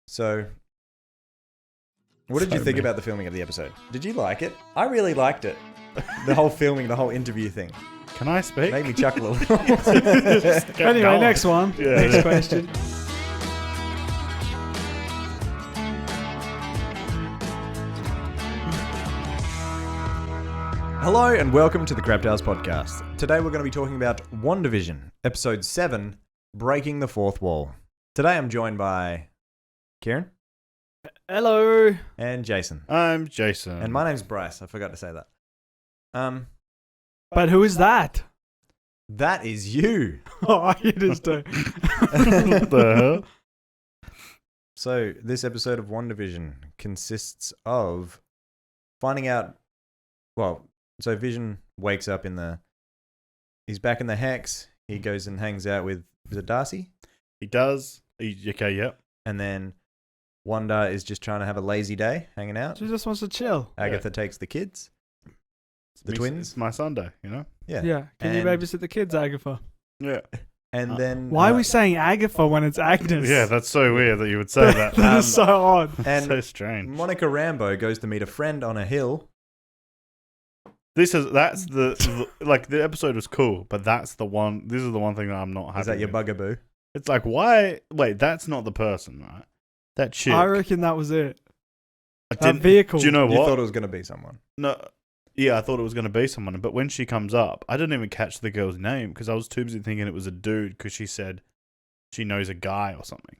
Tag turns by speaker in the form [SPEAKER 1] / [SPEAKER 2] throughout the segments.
[SPEAKER 1] So, what did you think about the filming of the episode? Did you like it? I really liked it. The whole filming, the whole interview thing.
[SPEAKER 2] Can I speak?
[SPEAKER 1] Made me chuckle a little.
[SPEAKER 3] Anyway,
[SPEAKER 2] going.
[SPEAKER 3] next one.
[SPEAKER 2] Yeah,
[SPEAKER 3] Next
[SPEAKER 2] yeah.
[SPEAKER 3] question.
[SPEAKER 1] Hello and welcome to the CrabTales podcast. Today we're going to be talking about WandaVision, episode 7, Breaking the Fourth Wall. Today I'm joined by Kieran
[SPEAKER 3] Hello.
[SPEAKER 1] and Jason.
[SPEAKER 2] I'm Jason.
[SPEAKER 1] And my name's Bryce. I forgot to say that.
[SPEAKER 3] But who is that?
[SPEAKER 1] That is you.
[SPEAKER 3] Oh, you just do.
[SPEAKER 2] What the hell?
[SPEAKER 1] So, this episode of WandaVision consists of finding out, so Vision wakes up he's back in the Hex. He goes and hangs out with, is it Darcy?
[SPEAKER 2] He does. Okay, yep.
[SPEAKER 1] And then Wanda is just trying to have a lazy day, hanging out.
[SPEAKER 3] She just wants to chill.
[SPEAKER 1] Agatha takes the kids. The twins?
[SPEAKER 2] It's my Sunday, you know?
[SPEAKER 1] Yeah.
[SPEAKER 3] Yeah. Can you
[SPEAKER 1] And-
[SPEAKER 3] babysit the kids, Agatha?
[SPEAKER 2] Yeah.
[SPEAKER 1] And then...
[SPEAKER 3] Why are we saying Agatha when it's Agnes?
[SPEAKER 2] Yeah, that's so weird that you would say that.
[SPEAKER 3] That is so odd.
[SPEAKER 1] And
[SPEAKER 2] so strange.
[SPEAKER 1] Monica Rambeau goes to meet a friend on a hill.
[SPEAKER 2] That's the episode was cool, but this is the one thing that I'm not happy
[SPEAKER 1] Is that your
[SPEAKER 2] with.
[SPEAKER 1] bugaboo?
[SPEAKER 2] It's like, why? Wait, that's not the person, right? That chick.
[SPEAKER 3] I reckon that was it.
[SPEAKER 2] I
[SPEAKER 3] That
[SPEAKER 2] didn't-
[SPEAKER 3] vehicle.
[SPEAKER 2] Do you know
[SPEAKER 1] You
[SPEAKER 2] what?
[SPEAKER 1] thought it was going to be someone.
[SPEAKER 2] No. Yeah, I thought it was going to be someone, but when she comes up, I didn't even catch the girl's name because I was too busy thinking it was a dude because she said she knows a guy or something.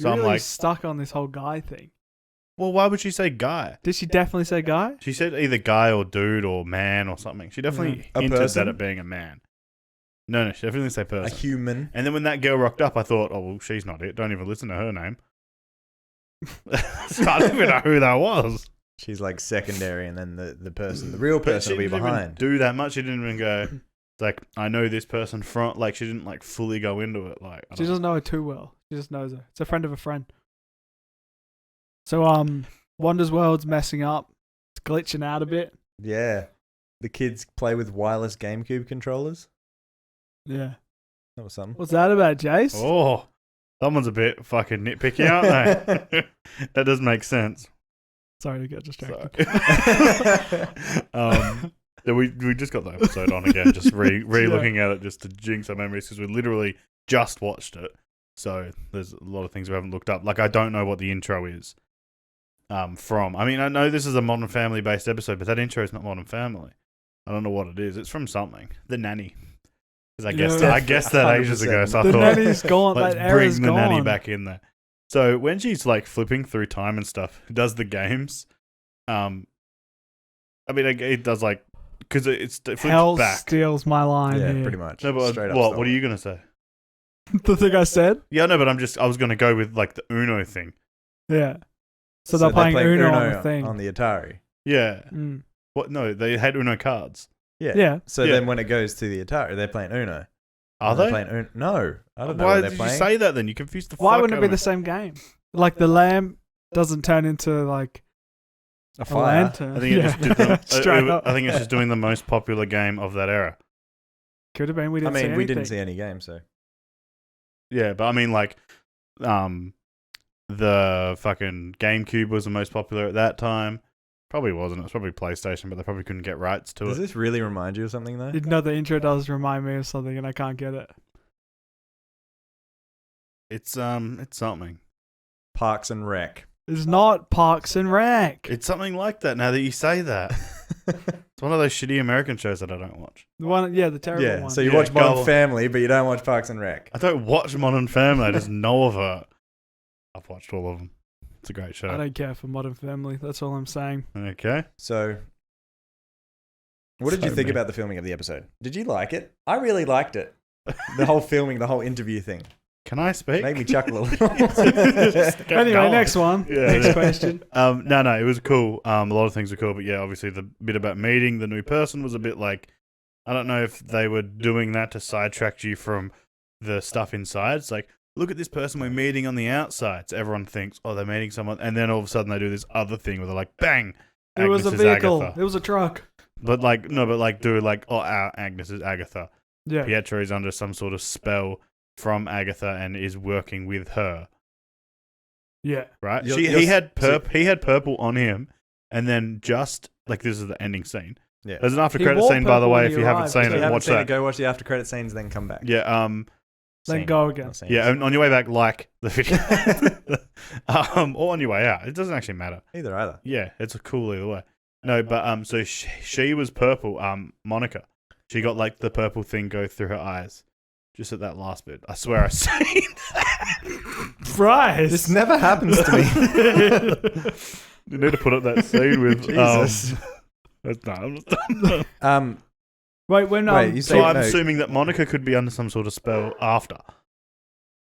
[SPEAKER 2] So
[SPEAKER 3] You're
[SPEAKER 2] I'm
[SPEAKER 3] really
[SPEAKER 2] like,
[SPEAKER 3] stuck on this whole guy thing.
[SPEAKER 2] well, why would she say guy?
[SPEAKER 3] Did she definitely say guy?
[SPEAKER 2] She said either guy or dude or man or something. She definitely
[SPEAKER 1] A
[SPEAKER 2] hinted
[SPEAKER 1] person?
[SPEAKER 2] at it being a man. No, she definitely said
[SPEAKER 1] A
[SPEAKER 2] person.
[SPEAKER 1] human.
[SPEAKER 2] And then when that girl rocked up, I thought, oh, well, she's not it. Don't even listen to her name. So I don't even know who that was.
[SPEAKER 1] She's like secondary, and then the person, the real
[SPEAKER 2] But
[SPEAKER 1] person
[SPEAKER 2] she
[SPEAKER 1] will be
[SPEAKER 2] didn't even
[SPEAKER 1] behind.
[SPEAKER 2] do that much. She didn't even go, like, I know this person from, like, she didn't, like, fully go into it. Like, I
[SPEAKER 3] She
[SPEAKER 2] don't
[SPEAKER 3] doesn't know her too well. She just knows her. It's a friend of a friend. So, Wanda's world's messing up. It's glitching out a bit.
[SPEAKER 1] Yeah. The kids play with wireless GameCube controllers.
[SPEAKER 3] Yeah.
[SPEAKER 1] That was something.
[SPEAKER 3] What's that about, Jace?
[SPEAKER 2] Oh, someone's a bit fucking nitpicky, aren't they? That does make sense.
[SPEAKER 3] Sorry to get distracted.
[SPEAKER 2] Yeah, we just got the episode on again, just re-looking at it just to jinx our memories because we literally just watched it. So there's a lot of things we haven't looked up. Like, I don't know what the intro is from. I mean, I know this is a Modern Family based episode, but that intro is not Modern Family. I don't know what it is. It's from something. The Nanny. Because I guessed that ages ago, so I
[SPEAKER 3] The
[SPEAKER 2] thought
[SPEAKER 3] nanny's gone.
[SPEAKER 2] let's
[SPEAKER 3] That era's
[SPEAKER 2] bring the
[SPEAKER 3] gone.
[SPEAKER 2] nanny back in there. So when she's like flipping through time and stuff, does the games, I mean, it does like, because it flips
[SPEAKER 3] Hell
[SPEAKER 2] back.
[SPEAKER 3] steals my line
[SPEAKER 1] Yeah,
[SPEAKER 3] here.
[SPEAKER 1] pretty much.
[SPEAKER 2] No, but
[SPEAKER 1] Straight up
[SPEAKER 2] what
[SPEAKER 1] stole
[SPEAKER 2] are
[SPEAKER 1] it.
[SPEAKER 2] you going to say?
[SPEAKER 3] The thing I said?
[SPEAKER 2] Yeah, no, but I was going to go with like the Uno thing.
[SPEAKER 3] Yeah. So they're playing Uno on the thing.
[SPEAKER 1] on the Atari.
[SPEAKER 2] Yeah.
[SPEAKER 3] Mm.
[SPEAKER 2] What? No, they had Uno cards.
[SPEAKER 1] Yeah.
[SPEAKER 3] Yeah.
[SPEAKER 1] So
[SPEAKER 2] Yeah.
[SPEAKER 1] then when it goes to the Atari, they're playing Uno.
[SPEAKER 2] Are
[SPEAKER 1] They're
[SPEAKER 2] they?
[SPEAKER 1] playing Uno. No. I don't know
[SPEAKER 2] Why
[SPEAKER 1] what they're
[SPEAKER 2] did
[SPEAKER 1] playing.
[SPEAKER 2] you say that then? You confused the
[SPEAKER 3] Why
[SPEAKER 2] fuck
[SPEAKER 3] wouldn't it
[SPEAKER 2] out
[SPEAKER 3] be
[SPEAKER 2] of
[SPEAKER 3] the
[SPEAKER 2] me.
[SPEAKER 3] same game? Like the lamp doesn't turn into like
[SPEAKER 1] A
[SPEAKER 3] a
[SPEAKER 1] fire.
[SPEAKER 3] lantern.
[SPEAKER 2] I think it just did
[SPEAKER 3] Straight up.
[SPEAKER 2] I think it's just doing the most popular game of that era.
[SPEAKER 3] Could have been. We
[SPEAKER 1] I
[SPEAKER 3] didn't see
[SPEAKER 1] mean, we didn't
[SPEAKER 3] anything.
[SPEAKER 1] see any games, so.
[SPEAKER 2] Yeah, but I mean, like, the fucking GameCube was the most popular at that time. Probably wasn't. It was probably PlayStation, but they probably couldn't get rights to
[SPEAKER 1] Does
[SPEAKER 2] it.
[SPEAKER 1] this really remind you of something, though?
[SPEAKER 3] You know, the intro does remind me of something, and I can't get it.
[SPEAKER 2] It's something.
[SPEAKER 1] Parks and Rec.
[SPEAKER 3] It's not Parks and Rec.
[SPEAKER 2] It's something like that. Now that you say that, it's one of those shitty American shows that I don't watch.
[SPEAKER 3] The one, yeah, the terrible
[SPEAKER 1] Yeah,
[SPEAKER 3] one.
[SPEAKER 1] so you
[SPEAKER 2] Yeah,
[SPEAKER 1] watch Modern
[SPEAKER 2] go-
[SPEAKER 1] Family, but you don't watch Parks and Rec.
[SPEAKER 2] I don't watch Modern Family. I just know of it. I've watched all of them. It's a great
[SPEAKER 3] I
[SPEAKER 2] show.
[SPEAKER 3] don't care for Modern Family. That's all I'm saying.
[SPEAKER 2] Okay.
[SPEAKER 1] So, what did you
[SPEAKER 2] So
[SPEAKER 1] think
[SPEAKER 2] me.
[SPEAKER 1] about the filming of the episode? Did you like it? I really liked it. The whole filming, the whole interview thing.
[SPEAKER 2] Can I speak?
[SPEAKER 1] Made me chuckle a little.
[SPEAKER 2] Just kept
[SPEAKER 3] Anyway,
[SPEAKER 2] going.
[SPEAKER 3] next one.
[SPEAKER 2] Yeah.
[SPEAKER 3] Next question.
[SPEAKER 2] No, it was cool. A lot of things were cool, but yeah, obviously the bit about meeting the new person was a bit like, I don't know if they were doing that to sidetrack you from the stuff inside. It's like, look at this person we're meeting on the outside. So everyone thinks, oh, they're meeting someone, and then all of a sudden they do this other thing where they're like, bang,
[SPEAKER 3] It was a
[SPEAKER 2] Agnes is
[SPEAKER 3] vehicle.
[SPEAKER 2] Agatha.
[SPEAKER 3] It was a truck.
[SPEAKER 2] But like, no, but like, do like, oh, Agnes is Agatha.
[SPEAKER 3] Yeah.
[SPEAKER 2] Pietro is under some sort of spell from Agatha and is working with her.
[SPEAKER 3] Yeah.
[SPEAKER 2] right?
[SPEAKER 1] You're-
[SPEAKER 2] He had purple on him, and then just like this is the ending scene.
[SPEAKER 1] Yeah.
[SPEAKER 2] There's an after
[SPEAKER 3] He
[SPEAKER 2] credit
[SPEAKER 3] wore
[SPEAKER 2] scene, by the
[SPEAKER 3] purple
[SPEAKER 2] way.
[SPEAKER 3] when
[SPEAKER 2] If
[SPEAKER 3] he
[SPEAKER 2] you haven't
[SPEAKER 3] arrived,
[SPEAKER 2] seen
[SPEAKER 3] so
[SPEAKER 1] If you
[SPEAKER 2] it,
[SPEAKER 1] haven't
[SPEAKER 2] watch
[SPEAKER 1] seen
[SPEAKER 2] that.
[SPEAKER 1] it, go watch the after credit scenes, then come back.
[SPEAKER 2] Yeah.
[SPEAKER 3] Then
[SPEAKER 1] Scene.
[SPEAKER 3] go again.
[SPEAKER 1] Not scenes.
[SPEAKER 2] Yeah. On your way back, like the video, or on your way out. It doesn't actually matter.
[SPEAKER 1] Either.
[SPEAKER 2] Yeah, it's a cool either way. No, but so she was purple. Monica, she got like the purple thing go through her eyes, just at that last bit. I swear I've seen that.
[SPEAKER 3] Bryce.
[SPEAKER 1] This never happens to me.
[SPEAKER 2] You need to put up that scene with
[SPEAKER 1] Jesus.
[SPEAKER 2] I'm just
[SPEAKER 3] Wait, when
[SPEAKER 1] Wait, you say
[SPEAKER 2] So I'm
[SPEAKER 1] no.
[SPEAKER 2] assuming that Monica could be under some sort of spell after.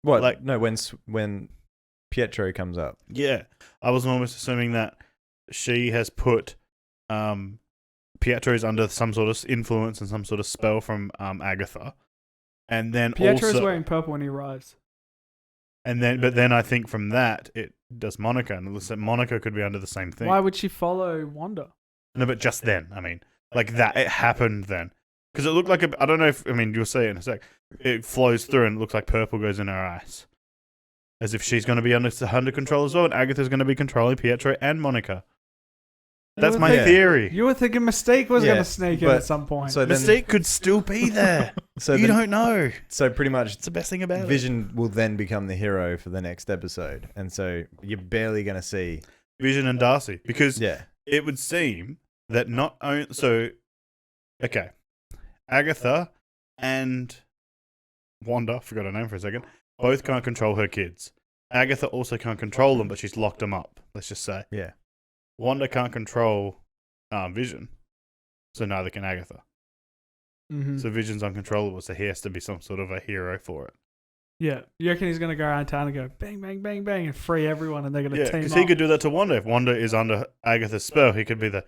[SPEAKER 1] What?
[SPEAKER 2] like-
[SPEAKER 1] No, when Pietro comes up.
[SPEAKER 2] Yeah, I was almost assuming that she has put Pietro's under some sort of influence and some sort of spell from Agatha, and then
[SPEAKER 3] Pietro's
[SPEAKER 2] also,
[SPEAKER 3] wearing purple when he arrives.
[SPEAKER 2] but then I think from that it does Monica, and it looks like Monica could be under the same thing.
[SPEAKER 3] Why would she follow Wanda?
[SPEAKER 2] No, but just then, I mean, like that, it happened then. Because it looked like I don't know if, you'll see it in a sec. It flows through and it looks like purple goes in her eyes. As if she's going to be under control as well, and Agatha's going to be controlling Pietro and Monica. That's my
[SPEAKER 1] Yeah.
[SPEAKER 2] theory.
[SPEAKER 3] You were thinking Mystique was
[SPEAKER 1] Yeah,
[SPEAKER 3] going to sneak in
[SPEAKER 1] but-
[SPEAKER 3] at some point.
[SPEAKER 1] So then,
[SPEAKER 2] Mystique could still be there.
[SPEAKER 1] so
[SPEAKER 2] You
[SPEAKER 1] then-
[SPEAKER 2] don't know.
[SPEAKER 1] So pretty much,
[SPEAKER 2] It's the best thing about it.
[SPEAKER 1] Vision will then become the hero for the next episode, and so you're barely going to see.
[SPEAKER 2] Vision and Darcy. Because
[SPEAKER 1] Yeah.
[SPEAKER 2] it would seem that not only... So, okay. Agatha and Wanda, forgot her name for a second, both can't control her kids. Agatha also can't control them, but she's locked them up, let's just say.
[SPEAKER 1] Yeah.
[SPEAKER 2] Wanda can't control Vision, so neither can Agatha.
[SPEAKER 3] Mhm.
[SPEAKER 2] So Vision's uncontrollable, so he has to be some sort of a hero for it.
[SPEAKER 3] Yeah. You reckon he's going to go around town and go bang, bang, bang, bang and free everyone and they're going to
[SPEAKER 2] Yeah,
[SPEAKER 3] team
[SPEAKER 2] because
[SPEAKER 3] up?
[SPEAKER 2] he could do that to Wanda. If Wanda is under Agatha's spell, he could be the...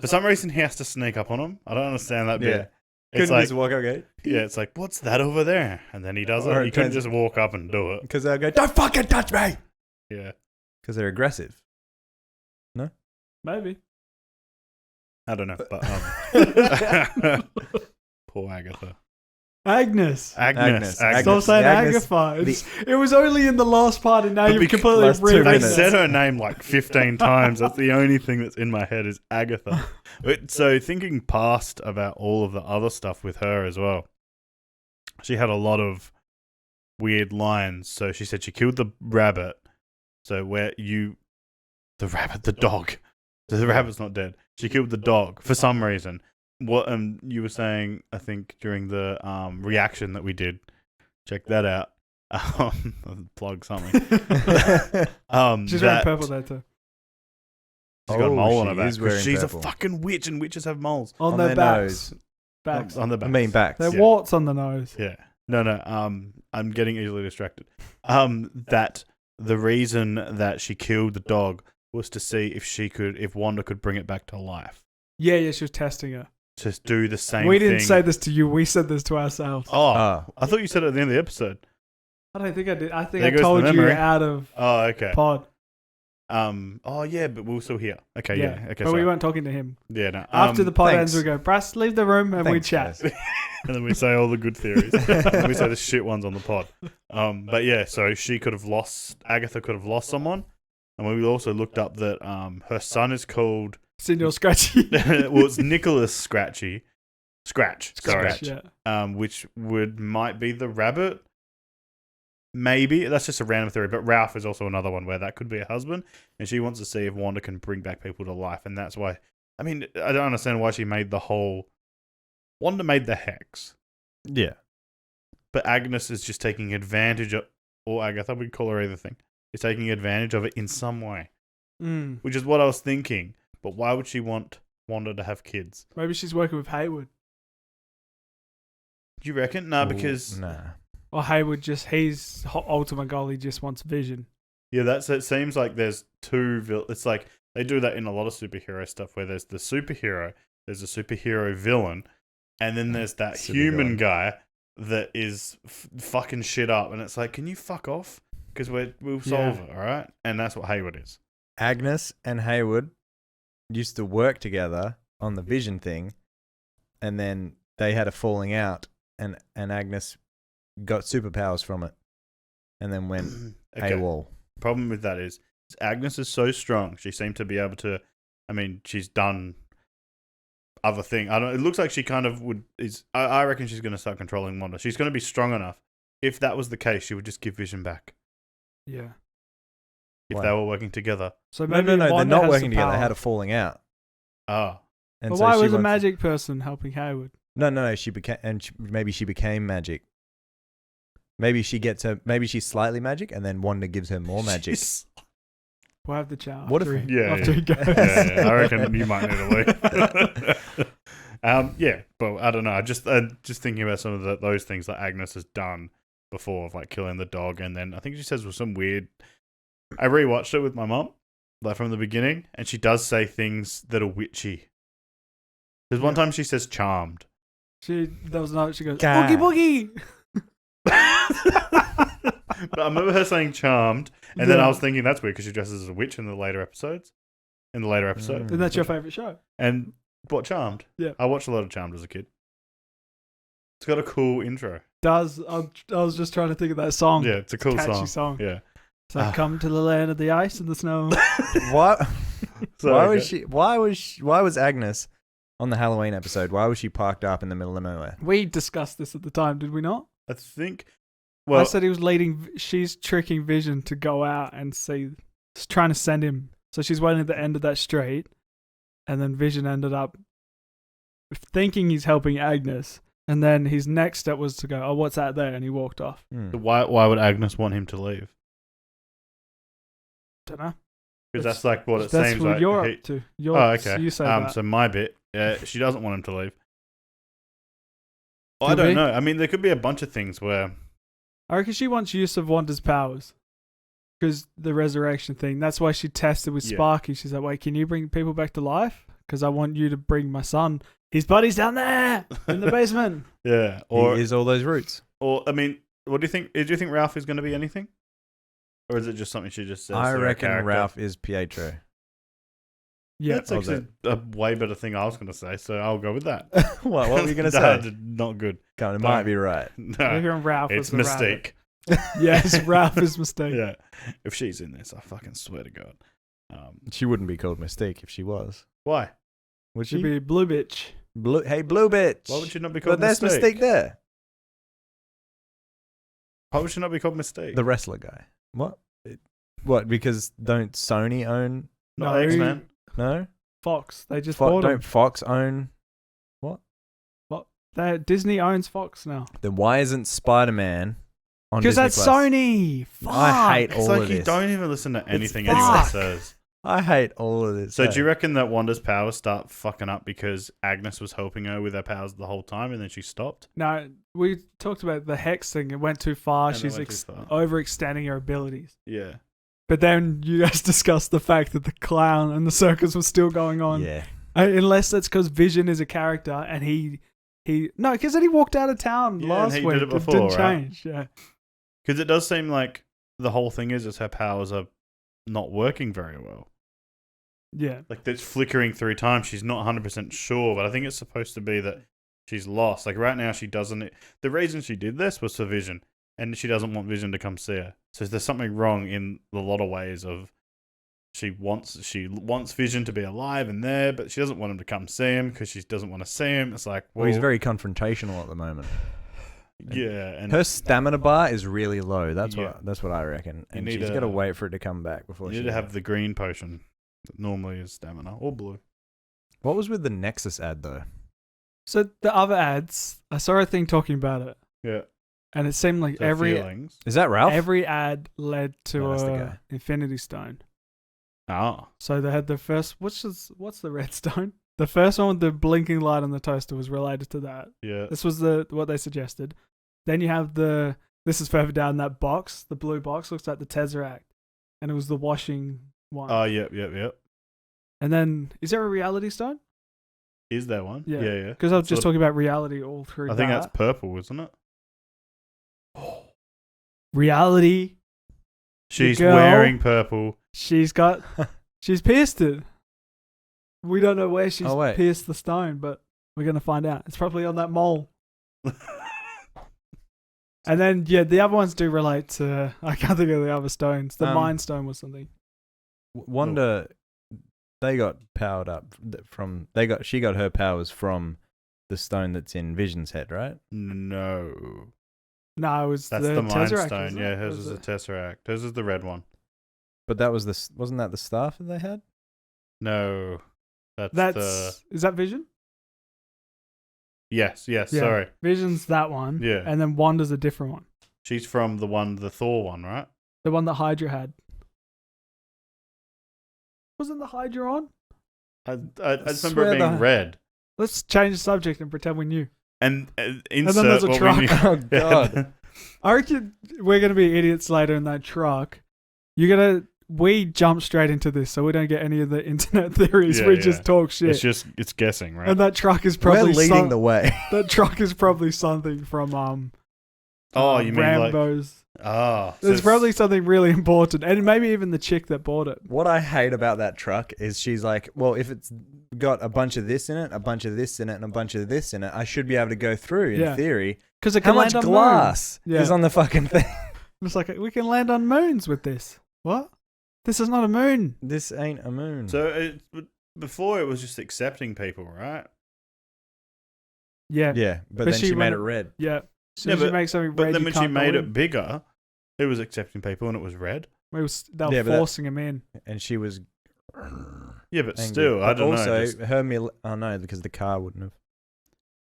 [SPEAKER 2] For some reason, he has to sneak up on him. I don't understand that
[SPEAKER 1] Yeah.
[SPEAKER 2] bit. It's
[SPEAKER 1] Couldn't
[SPEAKER 2] like,
[SPEAKER 1] just walk up and go,
[SPEAKER 2] yeah, it's like, what's that over there? And then he does
[SPEAKER 1] Or
[SPEAKER 2] it.
[SPEAKER 1] it
[SPEAKER 2] You couldn't
[SPEAKER 1] turns-
[SPEAKER 2] just walk up and do it.
[SPEAKER 1] because they'll go, don't fucking touch me!
[SPEAKER 2] Yeah.
[SPEAKER 1] Because they're aggressive.
[SPEAKER 3] Maybe.
[SPEAKER 2] I don't know. But, poor Agatha.
[SPEAKER 3] Agnes.
[SPEAKER 2] Agnes.
[SPEAKER 3] Stop saying
[SPEAKER 1] Agnes-
[SPEAKER 3] Agatha. It was only in the last part and now
[SPEAKER 2] But
[SPEAKER 3] you've
[SPEAKER 2] because-
[SPEAKER 3] completely
[SPEAKER 1] last 2
[SPEAKER 2] They
[SPEAKER 3] rewritten
[SPEAKER 1] minutes.
[SPEAKER 2] said
[SPEAKER 3] it.
[SPEAKER 2] her name like 15 times. That's the only thing that's in my head is Agatha. But, so thinking past about all of the other stuff with her as well, she had a lot of weird lines. So she said she killed the rabbit. So the dog. The rabbit's not dead. She killed the dog for some reason. What you were saying, I think during the reaction that we did, check that out. Plug something.
[SPEAKER 3] She's wearing
[SPEAKER 2] that-
[SPEAKER 3] purple there too.
[SPEAKER 2] She's got a
[SPEAKER 1] Oh,
[SPEAKER 2] mole on
[SPEAKER 1] she
[SPEAKER 2] her back.
[SPEAKER 1] is
[SPEAKER 2] 'cause
[SPEAKER 1] wearing
[SPEAKER 2] she's
[SPEAKER 1] purple.
[SPEAKER 2] a fucking witch, and witches have moles
[SPEAKER 3] On,
[SPEAKER 1] On
[SPEAKER 3] their
[SPEAKER 1] their
[SPEAKER 3] backs.
[SPEAKER 1] nose.
[SPEAKER 3] Backs.
[SPEAKER 2] on the back.
[SPEAKER 1] I mean, backs.
[SPEAKER 3] They're
[SPEAKER 2] yeah.
[SPEAKER 3] warts on the nose.
[SPEAKER 2] Yeah. No. I'm getting easily distracted. That the reason that she killed the dog was to see if Wanda could bring it back to life.
[SPEAKER 3] Yeah, she was testing her.
[SPEAKER 2] To do the same
[SPEAKER 3] We
[SPEAKER 2] thing.
[SPEAKER 3] didn't say this to you. We said this to ourselves.
[SPEAKER 2] Oh,
[SPEAKER 1] Ah.
[SPEAKER 2] I thought you said it at the end of the episode.
[SPEAKER 3] I don't think I did. I think
[SPEAKER 2] There
[SPEAKER 3] I
[SPEAKER 2] goes the
[SPEAKER 3] told you
[SPEAKER 2] memory.
[SPEAKER 3] out of
[SPEAKER 2] Oh, okay.
[SPEAKER 3] pod.
[SPEAKER 2] Oh yeah, but we're still here. Okay, yeah. Okay,
[SPEAKER 3] but
[SPEAKER 2] sorry.
[SPEAKER 3] we weren't talking to him.
[SPEAKER 2] Yeah, no.
[SPEAKER 3] After the pod
[SPEAKER 1] thanks.
[SPEAKER 3] ends, we go, Brass, leave the room and we
[SPEAKER 1] Thanks,
[SPEAKER 3] chat.
[SPEAKER 1] guys.
[SPEAKER 2] and then we say all the good theories. and we say the shit ones on the pod. But yeah, so Agatha could have lost someone. And we also looked up that her son is called
[SPEAKER 3] Senor Scratchy.
[SPEAKER 2] well, it's Nicholas Scratch. Sorry.
[SPEAKER 3] Yeah.
[SPEAKER 2] Which might be the rabbit. Maybe. That's just a random theory. But Ralph is also another one where that could be a husband. And she wants to see if Wanda can bring back people to life. And that's why... I mean, I don't understand why she made the whole... Wanda made the hex.
[SPEAKER 1] Yeah.
[SPEAKER 2] But Agnes is just taking advantage of... Or Agatha, we'd call her either thing. Is taking advantage of it in some way.
[SPEAKER 3] Mm.
[SPEAKER 2] Which is what I was thinking. But why would she want Wanda to have kids?
[SPEAKER 3] Maybe she's working with Hayward.
[SPEAKER 2] Do you reckon? No,
[SPEAKER 1] Ooh,
[SPEAKER 2] because...
[SPEAKER 1] Nah.
[SPEAKER 3] Or Hayward his ultimate goal, he just wants Vision.
[SPEAKER 2] Yeah, it seems like there's two... It's like they do that in a lot of superhero stuff where there's the superhero, there's a superhero villain, and then there's that human
[SPEAKER 1] Supervillain.
[SPEAKER 2] guy that is fucking shit up. And it's like, can you fuck off? Because we'll solve it, all right? And that's what Hayward is.
[SPEAKER 1] Agnes and Hayward used to work together on the Vision thing, and then they had a falling out, and Agnes got superpowers from it, and then went
[SPEAKER 2] Okay.
[SPEAKER 1] AWOL.
[SPEAKER 2] problem with that is Agnes is so strong. She seemed to be able to. I mean, she's done other thing. I don't. It looks like she kind of would. I reckon she's going to start controlling Wanda. She's going to be strong enough. If that was the case, she would just give Vision back.
[SPEAKER 3] Yeah.
[SPEAKER 2] If
[SPEAKER 1] Why?
[SPEAKER 2] they were working together.
[SPEAKER 3] So
[SPEAKER 1] No,
[SPEAKER 3] maybe
[SPEAKER 1] they're
[SPEAKER 3] Wanda
[SPEAKER 1] not
[SPEAKER 3] has
[SPEAKER 1] working
[SPEAKER 3] the
[SPEAKER 1] together. They
[SPEAKER 3] power.
[SPEAKER 1] had a falling out.
[SPEAKER 2] Ah.
[SPEAKER 1] And
[SPEAKER 3] But
[SPEAKER 1] so
[SPEAKER 3] why
[SPEAKER 1] she
[SPEAKER 3] was a
[SPEAKER 1] wants-
[SPEAKER 3] magic person helping Hayward?
[SPEAKER 1] No. She became, maybe she became magic. Maybe she's slightly magic, and then Wanda gives her more magic.
[SPEAKER 3] We'll have the chat
[SPEAKER 1] What
[SPEAKER 3] after,
[SPEAKER 1] if-
[SPEAKER 3] he,
[SPEAKER 2] Yeah,
[SPEAKER 3] after he goes.
[SPEAKER 2] Yeah, I reckon you might need to leave. Yeah, but I don't know. I just thinking about some of those things that Agnes has done before, of like killing the dog, and then I think she says was some weird. I rewatched it with my mom, like from the beginning, and she does say things that are witchy. There's one time she says charmed.
[SPEAKER 3] There was no. She goes
[SPEAKER 1] God.
[SPEAKER 3] boogie boogie.
[SPEAKER 2] But I remember her saying charmed, and then
[SPEAKER 3] Yeah.
[SPEAKER 2] I was thinking that's weird because she dresses as a witch in the later episodes.
[SPEAKER 1] Mm.
[SPEAKER 3] And that's your favorite show.
[SPEAKER 2] And what Charmed?
[SPEAKER 3] Yeah.
[SPEAKER 2] I watched a lot of Charmed as a kid. It's got a cool intro.
[SPEAKER 3] I was just trying to think of that song.
[SPEAKER 2] Yeah, it's a cool
[SPEAKER 3] Catchy
[SPEAKER 2] song.
[SPEAKER 3] song.
[SPEAKER 2] Yeah.
[SPEAKER 3] So come to the land of the ice and the snow.
[SPEAKER 1] What?
[SPEAKER 2] So,
[SPEAKER 1] Why
[SPEAKER 2] okay.
[SPEAKER 1] was she? Why was Agnes on the Halloween episode? Why was she parked up in the middle of nowhere?
[SPEAKER 3] We discussed this at the time, did we not?
[SPEAKER 2] I think.
[SPEAKER 3] I
[SPEAKER 2] Well,
[SPEAKER 3] said she's tricking Vision to go out and see, trying to send him. So she's waiting at the end of that street, and then Vision ended up thinking he's helping Agnes, and then his next step was to go, "Oh, what's that there?" And he walked off.
[SPEAKER 2] why would Agnes want him to leave?
[SPEAKER 3] Don't know.
[SPEAKER 2] Because that's like what it
[SPEAKER 3] That's
[SPEAKER 2] seems
[SPEAKER 3] what
[SPEAKER 2] like.
[SPEAKER 3] you're
[SPEAKER 2] he-
[SPEAKER 3] up to.
[SPEAKER 2] Oh, okay.
[SPEAKER 3] So you say that.
[SPEAKER 2] So my bit, she doesn't want him to leave. Well, I
[SPEAKER 3] Could
[SPEAKER 2] don't
[SPEAKER 3] be.
[SPEAKER 2] know. I mean, there could be a bunch of things where.
[SPEAKER 3] I reckon she wants use of Wanda's powers. Because the resurrection thing. That's why she tested with
[SPEAKER 2] Yeah.
[SPEAKER 3] Sparky. She's like, wait, can you bring people back to life? Because I want you to bring my son. His buddy's down there in the basement.
[SPEAKER 2] Yeah.
[SPEAKER 1] Or is all those roots?
[SPEAKER 2] Or I mean, what do you think? Do you think Ralph is going to be anything? Or is it just something she just says?
[SPEAKER 1] I
[SPEAKER 2] to her
[SPEAKER 1] reckon
[SPEAKER 2] character?
[SPEAKER 1] Ralph is Pietro.
[SPEAKER 3] Yeah.
[SPEAKER 2] That's
[SPEAKER 1] I'll
[SPEAKER 2] actually a way better thing I was going to say, so I'll go with that.
[SPEAKER 1] What were you going to
[SPEAKER 2] No,
[SPEAKER 1] say?
[SPEAKER 2] Not good.
[SPEAKER 1] Come on, it might be right.
[SPEAKER 3] We're
[SPEAKER 2] No,
[SPEAKER 3] hearing Ralph
[SPEAKER 2] it's
[SPEAKER 3] as the rabbit.
[SPEAKER 2] Mystique.
[SPEAKER 3] Yes, Ralph is Mistake.
[SPEAKER 2] Yeah. If she's in this, I fucking swear to God.
[SPEAKER 1] She wouldn't be called Mystique if she was.
[SPEAKER 2] Why?
[SPEAKER 1] Would
[SPEAKER 3] She'd
[SPEAKER 1] she?
[SPEAKER 3] be Blue Bitch.
[SPEAKER 1] Hey, Blue Bitch.
[SPEAKER 2] Why would she not be
[SPEAKER 1] But
[SPEAKER 2] called
[SPEAKER 1] there's
[SPEAKER 2] Mystique?
[SPEAKER 1] Mystique there.
[SPEAKER 2] Why would she not be called Mystique?
[SPEAKER 1] The wrestler guy. What? What? Because don't Sony own?
[SPEAKER 2] Not
[SPEAKER 3] No,
[SPEAKER 2] X-Men.
[SPEAKER 1] No.
[SPEAKER 3] Fox. They just bought
[SPEAKER 1] Don't
[SPEAKER 3] them.
[SPEAKER 1] Fox own?
[SPEAKER 3] Disney owns Fox now.
[SPEAKER 1] Then why isn't Spider-Man on
[SPEAKER 3] Because
[SPEAKER 1] Disney
[SPEAKER 3] that's
[SPEAKER 1] Plus?
[SPEAKER 3] Sony. Fuck.
[SPEAKER 1] I hate
[SPEAKER 2] It's
[SPEAKER 1] all
[SPEAKER 2] like
[SPEAKER 1] of
[SPEAKER 2] you
[SPEAKER 1] this.
[SPEAKER 2] don't even listen to anything anyone
[SPEAKER 3] fuck.
[SPEAKER 2] says.
[SPEAKER 1] I hate all of this.
[SPEAKER 2] So do you reckon that Wanda's powers start fucking up because Agnes was helping her with her powers the whole time and then she stopped?
[SPEAKER 3] No, we talked about the hex thing. It went too far.
[SPEAKER 2] And it
[SPEAKER 3] She's
[SPEAKER 2] went too far.
[SPEAKER 3] overextending her abilities.
[SPEAKER 2] Yeah.
[SPEAKER 3] But then you guys discussed the fact that the clown and the circus was still going on.
[SPEAKER 1] Yeah.
[SPEAKER 3] Unless that's because Vision is a character and he no, because then he walked out of town
[SPEAKER 2] Yeah,
[SPEAKER 3] last
[SPEAKER 2] and he
[SPEAKER 3] week.
[SPEAKER 2] did it before,
[SPEAKER 3] didn't
[SPEAKER 2] right?
[SPEAKER 3] change. Yeah.
[SPEAKER 2] Because it does seem like the whole thing is her powers are not working very well.
[SPEAKER 3] Yeah.
[SPEAKER 2] Like, it's flickering through time. She's not 100% sure, but I think it's supposed to be that she's lost. Like, right now, she doesn't. The reason she did this was for Vision, and she doesn't want Vision to come see her. So there's something wrong in a lot of ways of she wants Vision to be alive and there, but she doesn't want him to come see him because she doesn't want to see him. It's like,
[SPEAKER 1] Well, he's very confrontational at the moment.
[SPEAKER 2] yeah, and
[SPEAKER 1] Her stamina bar is really low. That's
[SPEAKER 2] Yeah.
[SPEAKER 1] what I reckon. And
[SPEAKER 2] need
[SPEAKER 1] she's
[SPEAKER 2] a-
[SPEAKER 1] got to wait for it to come back before
[SPEAKER 2] you
[SPEAKER 1] she
[SPEAKER 2] need to have the green potion that normally is stamina or blue.
[SPEAKER 1] What was with the Nexus ad though?
[SPEAKER 3] So the other ads, I saw a thing talking about it,
[SPEAKER 2] Yeah,
[SPEAKER 3] and it seemed like
[SPEAKER 2] so
[SPEAKER 3] every
[SPEAKER 2] feelings.
[SPEAKER 1] Is that Ralph?
[SPEAKER 3] every ad led to
[SPEAKER 1] No, that's the
[SPEAKER 3] a
[SPEAKER 1] guy.
[SPEAKER 3] Infinity Stone.
[SPEAKER 2] Ah,
[SPEAKER 3] So they had the first, what's the red stone? The first one with the blinking light on the toaster was related to that.
[SPEAKER 2] yeah.
[SPEAKER 3] This was what they suggested. Then you have this is further down that box, the blue box looks like the Tesseract, and it was the washing one.
[SPEAKER 2] Oh, yep.
[SPEAKER 3] And then is there a reality stone?
[SPEAKER 2] Is there one?
[SPEAKER 3] Yeah.
[SPEAKER 2] Yeah.
[SPEAKER 3] Because I was just
[SPEAKER 2] Sort
[SPEAKER 3] talking about reality all through.
[SPEAKER 2] I think that's
[SPEAKER 3] that.
[SPEAKER 2] purple, isn't it?
[SPEAKER 3] Reality.
[SPEAKER 2] She's
[SPEAKER 3] girl.
[SPEAKER 2] wearing purple.
[SPEAKER 3] She's pierced it. We don't know where she's
[SPEAKER 1] Oh, wait.
[SPEAKER 3] pierced the stone, but we're gonna find out. It's probably on that mole. And then the other ones do relate to. I can't think of the other stones. The Mind Stone was something.
[SPEAKER 1] Wanda, they got powered up from. She got her powers from the stone that's in Vision's head, right?
[SPEAKER 2] No.
[SPEAKER 3] No, it was
[SPEAKER 2] That's
[SPEAKER 3] the
[SPEAKER 2] the Mind
[SPEAKER 3] Tesseract,
[SPEAKER 2] Stone.
[SPEAKER 3] wasn't it?
[SPEAKER 2] Yeah, hers
[SPEAKER 3] Was
[SPEAKER 2] is the
[SPEAKER 3] it?
[SPEAKER 2] Tesseract. Hers is the red one.
[SPEAKER 1] But that was wasn't that the staff that they had?
[SPEAKER 2] No. That's
[SPEAKER 3] Is that Vision?
[SPEAKER 2] Yes,
[SPEAKER 3] Yeah.
[SPEAKER 2] sorry.
[SPEAKER 3] Vision's that one.
[SPEAKER 2] Yeah.
[SPEAKER 3] And then Wanda's a different one.
[SPEAKER 2] She's from the Thor one, right?
[SPEAKER 3] The one that Hydra had. Wasn't the Hydra on?
[SPEAKER 2] I remember
[SPEAKER 1] swear
[SPEAKER 2] it being red.
[SPEAKER 3] Let's change the subject and pretend we knew.
[SPEAKER 2] And
[SPEAKER 3] then
[SPEAKER 2] insert
[SPEAKER 3] there's a
[SPEAKER 2] what
[SPEAKER 3] truck.
[SPEAKER 2] we knew.
[SPEAKER 1] Oh God!
[SPEAKER 3] I reckon we're going to be idiots later in that truck. We jump straight into this so we don't get any of the internet theories.
[SPEAKER 2] Yeah,
[SPEAKER 3] We
[SPEAKER 2] yeah.
[SPEAKER 3] just talk shit.
[SPEAKER 2] It's guessing, right?
[SPEAKER 3] And that truck is probably
[SPEAKER 1] We're leading the way.
[SPEAKER 3] That truck is probably something from
[SPEAKER 2] Oh, you mean like
[SPEAKER 3] Rambo's.
[SPEAKER 2] so
[SPEAKER 3] There's probably something really important, and maybe even the chick that bought it.
[SPEAKER 1] What I hate about that truck is she's like, well, if it's got a bunch of this in it, a bunch of this in it, and a bunch of this in it, I should be able to go through in theory.
[SPEAKER 3] Because it
[SPEAKER 1] How
[SPEAKER 3] can
[SPEAKER 1] much
[SPEAKER 3] land on
[SPEAKER 1] glass
[SPEAKER 3] moons.
[SPEAKER 1] is on the fucking thing?
[SPEAKER 3] It's like we can land on moons with this. What? This is not a moon.
[SPEAKER 1] This ain't a moon.
[SPEAKER 2] So before it was just accepting people, right?
[SPEAKER 3] Yeah.
[SPEAKER 1] yeah, but
[SPEAKER 3] But
[SPEAKER 1] then
[SPEAKER 3] she
[SPEAKER 1] she made
[SPEAKER 3] went-
[SPEAKER 1] it red.
[SPEAKER 3] Yeah. As soon as you make something
[SPEAKER 2] But
[SPEAKER 3] red,
[SPEAKER 2] then
[SPEAKER 3] you
[SPEAKER 2] when she
[SPEAKER 3] can't go
[SPEAKER 2] made
[SPEAKER 3] in.
[SPEAKER 2] it bigger, it was accepting people and it was red.
[SPEAKER 3] They were
[SPEAKER 1] Yeah, but
[SPEAKER 3] forcing him in.
[SPEAKER 1] And she was
[SPEAKER 2] Yeah, but
[SPEAKER 1] angry.
[SPEAKER 2] still, I
[SPEAKER 1] But
[SPEAKER 2] don't
[SPEAKER 1] also,
[SPEAKER 2] know. just-
[SPEAKER 1] oh no, because the car wouldn't have.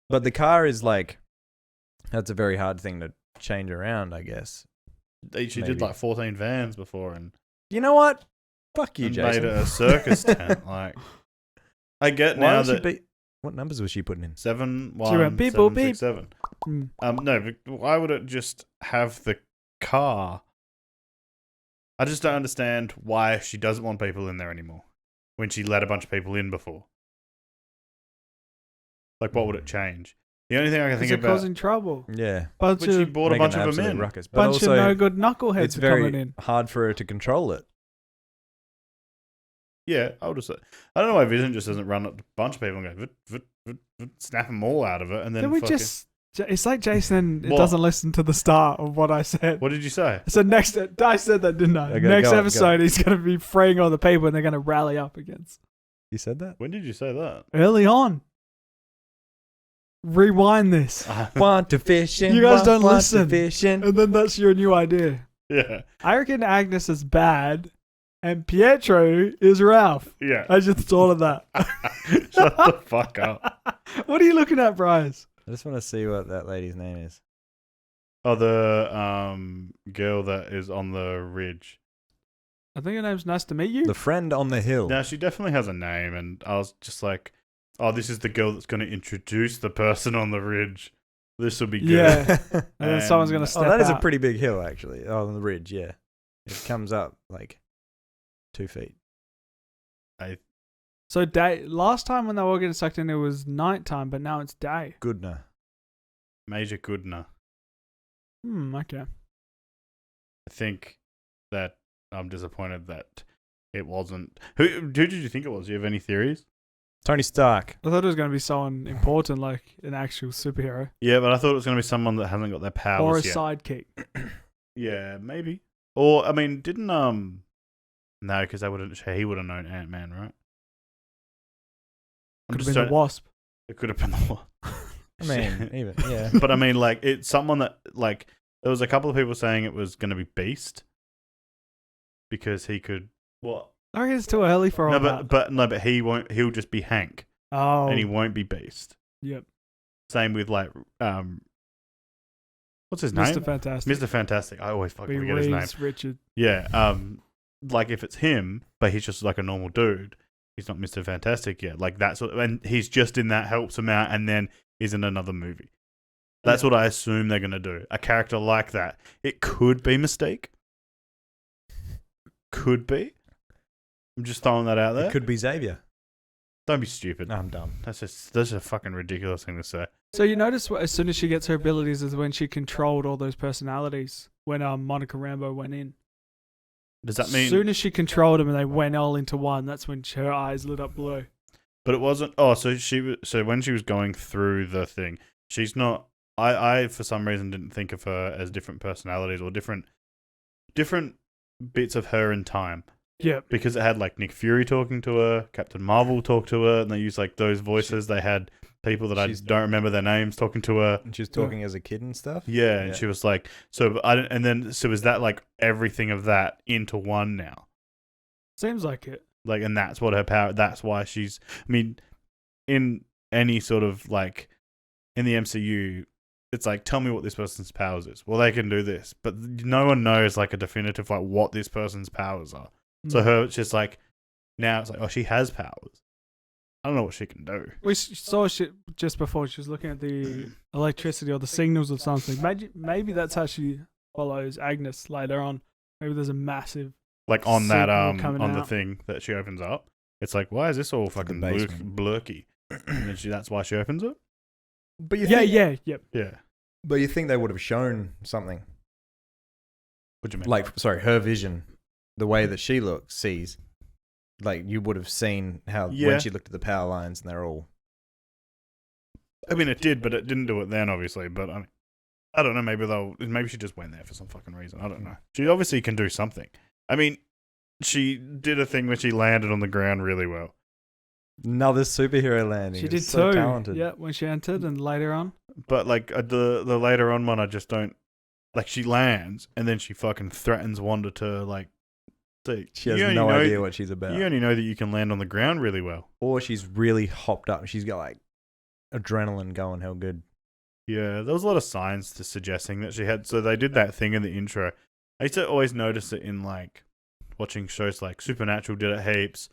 [SPEAKER 1] But the car is like, that's a very hard thing to change around, I guess.
[SPEAKER 2] She
[SPEAKER 1] maybe.
[SPEAKER 2] did like 14 vans before and
[SPEAKER 1] You know what? Fuck you,
[SPEAKER 2] and
[SPEAKER 1] Jason.
[SPEAKER 2] made it a circus tent. Like, I get
[SPEAKER 1] Why
[SPEAKER 2] now
[SPEAKER 1] was she
[SPEAKER 2] that
[SPEAKER 1] what numbers was she putting in?
[SPEAKER 2] 7
[SPEAKER 3] She went beep,
[SPEAKER 2] 7
[SPEAKER 3] boop, beep.
[SPEAKER 2] 6 7.
[SPEAKER 3] Mm.
[SPEAKER 2] No, but why would it just have the car? I just don't understand why she doesn't want people in there anymore when she let a bunch of people in before. Like, what would it change? The only thing I can
[SPEAKER 3] Because
[SPEAKER 2] think
[SPEAKER 3] they're
[SPEAKER 2] about,
[SPEAKER 3] causing trouble.
[SPEAKER 1] Yeah.
[SPEAKER 3] Bunch
[SPEAKER 2] but she
[SPEAKER 3] of
[SPEAKER 2] brought a
[SPEAKER 1] Making
[SPEAKER 2] bunch
[SPEAKER 1] an
[SPEAKER 2] of them
[SPEAKER 1] absolute
[SPEAKER 2] in.
[SPEAKER 1] ruckus. But
[SPEAKER 3] bunch
[SPEAKER 1] also,
[SPEAKER 3] of no good knuckleheads
[SPEAKER 1] it's
[SPEAKER 3] are
[SPEAKER 1] very
[SPEAKER 3] coming in.
[SPEAKER 1] hard for her to control it.
[SPEAKER 2] Yeah, I would have said. I don't know why Vision just doesn't run up to a bunch of people and go, vut, vut, vut, vut, snap them all out of it, and then
[SPEAKER 3] Did we
[SPEAKER 2] fucking.
[SPEAKER 3] it's like Jason
[SPEAKER 2] What?
[SPEAKER 3] doesn't listen to the start of what I said.
[SPEAKER 2] What did you say?
[SPEAKER 3] So I said that, didn't I?
[SPEAKER 1] Okay,
[SPEAKER 3] Next
[SPEAKER 1] go on,
[SPEAKER 3] episode, he's going to be freeing all the people and they're going to rally up against.
[SPEAKER 1] You said that?
[SPEAKER 2] When did you say that?
[SPEAKER 3] Early on. Rewind this.
[SPEAKER 1] Want to fishing.
[SPEAKER 3] You guys don't
[SPEAKER 1] want
[SPEAKER 3] listen.
[SPEAKER 1] To fishing.
[SPEAKER 3] And then that's your new idea.
[SPEAKER 2] Yeah,
[SPEAKER 3] I reckon Agnes is bad and Pietro is Ralph.
[SPEAKER 2] yeah.
[SPEAKER 3] I just thought of that.
[SPEAKER 2] Shut the fuck up.
[SPEAKER 3] What are you looking at, Bryce?
[SPEAKER 1] I just want to see what that lady's name is.
[SPEAKER 2] Oh, the girl that is on the ridge.
[SPEAKER 3] I think her name's Nice to Meet You.
[SPEAKER 1] The friend on the hill.
[SPEAKER 2] Now she definitely has a name, and I was just like, "Oh, this is the girl that's going to introduce the person on the ridge. This will be good."
[SPEAKER 3] Yeah. And then someone's going to
[SPEAKER 2] And-
[SPEAKER 3] step
[SPEAKER 1] Oh, that is a
[SPEAKER 3] out.
[SPEAKER 1] pretty big hill, actually. Oh, on the ridge, yeah. It comes up like 2 feet.
[SPEAKER 3] So last time when they were getting sucked in, it was nighttime, but now it's day.
[SPEAKER 1] Goodna.
[SPEAKER 2] Major Goodner.
[SPEAKER 3] Okay.
[SPEAKER 2] I think that I'm disappointed that it wasn't. Who did you think it was? Do you have any theories?
[SPEAKER 1] Tony Stark.
[SPEAKER 3] I thought it was going to be someone important, like an actual superhero.
[SPEAKER 2] Yeah, but I thought it was going to be someone that hasn't got their powers
[SPEAKER 3] Or a
[SPEAKER 2] yet.
[SPEAKER 3] sidekick.
[SPEAKER 2] Yeah, maybe. Or I mean, didn't no, because they wouldn't. He would have known Ant-Man, right? I'm
[SPEAKER 3] Could have
[SPEAKER 2] just
[SPEAKER 3] been the
[SPEAKER 2] trying-
[SPEAKER 3] Wasp.
[SPEAKER 2] It could have been the one.
[SPEAKER 1] I mean, even, yeah.
[SPEAKER 2] But I mean, like, it's someone that, like, there was a couple of people saying it was going to be Beast because he could. What?
[SPEAKER 3] I reckon it's too early for all
[SPEAKER 2] No,
[SPEAKER 3] that.
[SPEAKER 2] but he won't. He'll just be Hank,
[SPEAKER 3] Oh.
[SPEAKER 2] and he won't be Beast.
[SPEAKER 3] Yep.
[SPEAKER 2] Same with like, what's his
[SPEAKER 3] Mr.
[SPEAKER 2] name?
[SPEAKER 3] Fantastic.
[SPEAKER 2] Mr. Fantastic. I always fucking
[SPEAKER 3] Be
[SPEAKER 2] forget his name.
[SPEAKER 3] Reeves, Richard.
[SPEAKER 2] Yeah. Like if it's him, but he's just like a normal dude. He's not Mr. Fantastic yet. Like that's what, and he's just in that, helps him out, and then is in another movie. That's what I assume they're gonna do. A character like that. It could be Mystique. Could be. I'm just throwing that out there.
[SPEAKER 1] It could be Xavier.
[SPEAKER 2] Don't be stupid.
[SPEAKER 1] No, I'm dumb.
[SPEAKER 2] That's a fucking ridiculous thing to say.
[SPEAKER 3] So you notice as soon as she gets her abilities is when she controlled all those personalities when Monica Rambeau went in.
[SPEAKER 2] Does that mean?
[SPEAKER 3] As soon as she controlled them and they went all into one, that's when her eyes lit up blue.
[SPEAKER 2] But it wasn't. Oh, so she was. So when she was going through the thing, she's not I for some reason didn't think of her as different personalities or different bits of her in time.
[SPEAKER 3] Yeah.
[SPEAKER 2] Because it had like Nick Fury talking to her, Captain Marvel talked to her, and they used like those voices. They had people that I don't remember their names talking to her.
[SPEAKER 1] And she was talking as a kid and stuff.
[SPEAKER 2] Yeah, and she was like, so is that like everything of that into one now?
[SPEAKER 3] Seems like it.
[SPEAKER 2] Like, and that's what her power. That's why she's. I mean, in any sort of like in the MCU, it's like, tell me what this person's powers is. Well, they can do this, but no one knows like a definitive like what this person's powers are. So her, it's just like, now it's like, oh, she has powers. I don't know what she can do.
[SPEAKER 3] We saw shit just before. She was looking at the electricity or the signals of something. Maybe that's how she follows Agnes later on. Maybe there's a massive
[SPEAKER 2] like on that
[SPEAKER 3] coming
[SPEAKER 2] on the
[SPEAKER 3] out.
[SPEAKER 2] thing that she opens up. It's like, why is this all fucking blurky? And then that's why she opens it.
[SPEAKER 1] But you
[SPEAKER 3] yeah.
[SPEAKER 1] But you think they would have shown something?
[SPEAKER 2] What do you mean?
[SPEAKER 1] Like, sorry, her vision, the way that she sees. Like, you would have seen how when she looked at the power lines and they're all.
[SPEAKER 2] I mean, it did, but it didn't do it then, obviously. But I mean, I don't know. Maybe she just went there for some fucking reason. I don't know. She obviously can do something. I mean, she did a thing where she landed on the ground really well.
[SPEAKER 1] Another superhero landing.
[SPEAKER 3] She did
[SPEAKER 1] so
[SPEAKER 3] too.
[SPEAKER 1] talented.
[SPEAKER 3] Yeah, when she entered and later on.
[SPEAKER 2] But like the later on one, I just don't like. She lands and then she fucking threatens Wanda to like.
[SPEAKER 1] She has no idea what she's about.
[SPEAKER 2] You only know that you can land on the ground really well.
[SPEAKER 1] Or she's really hopped up. She's got like adrenaline going hell good.
[SPEAKER 2] Yeah, there was a lot of signs to suggesting that she had. So they did that thing in the intro. I used to always notice it in like watching shows like Supernatural did it heaps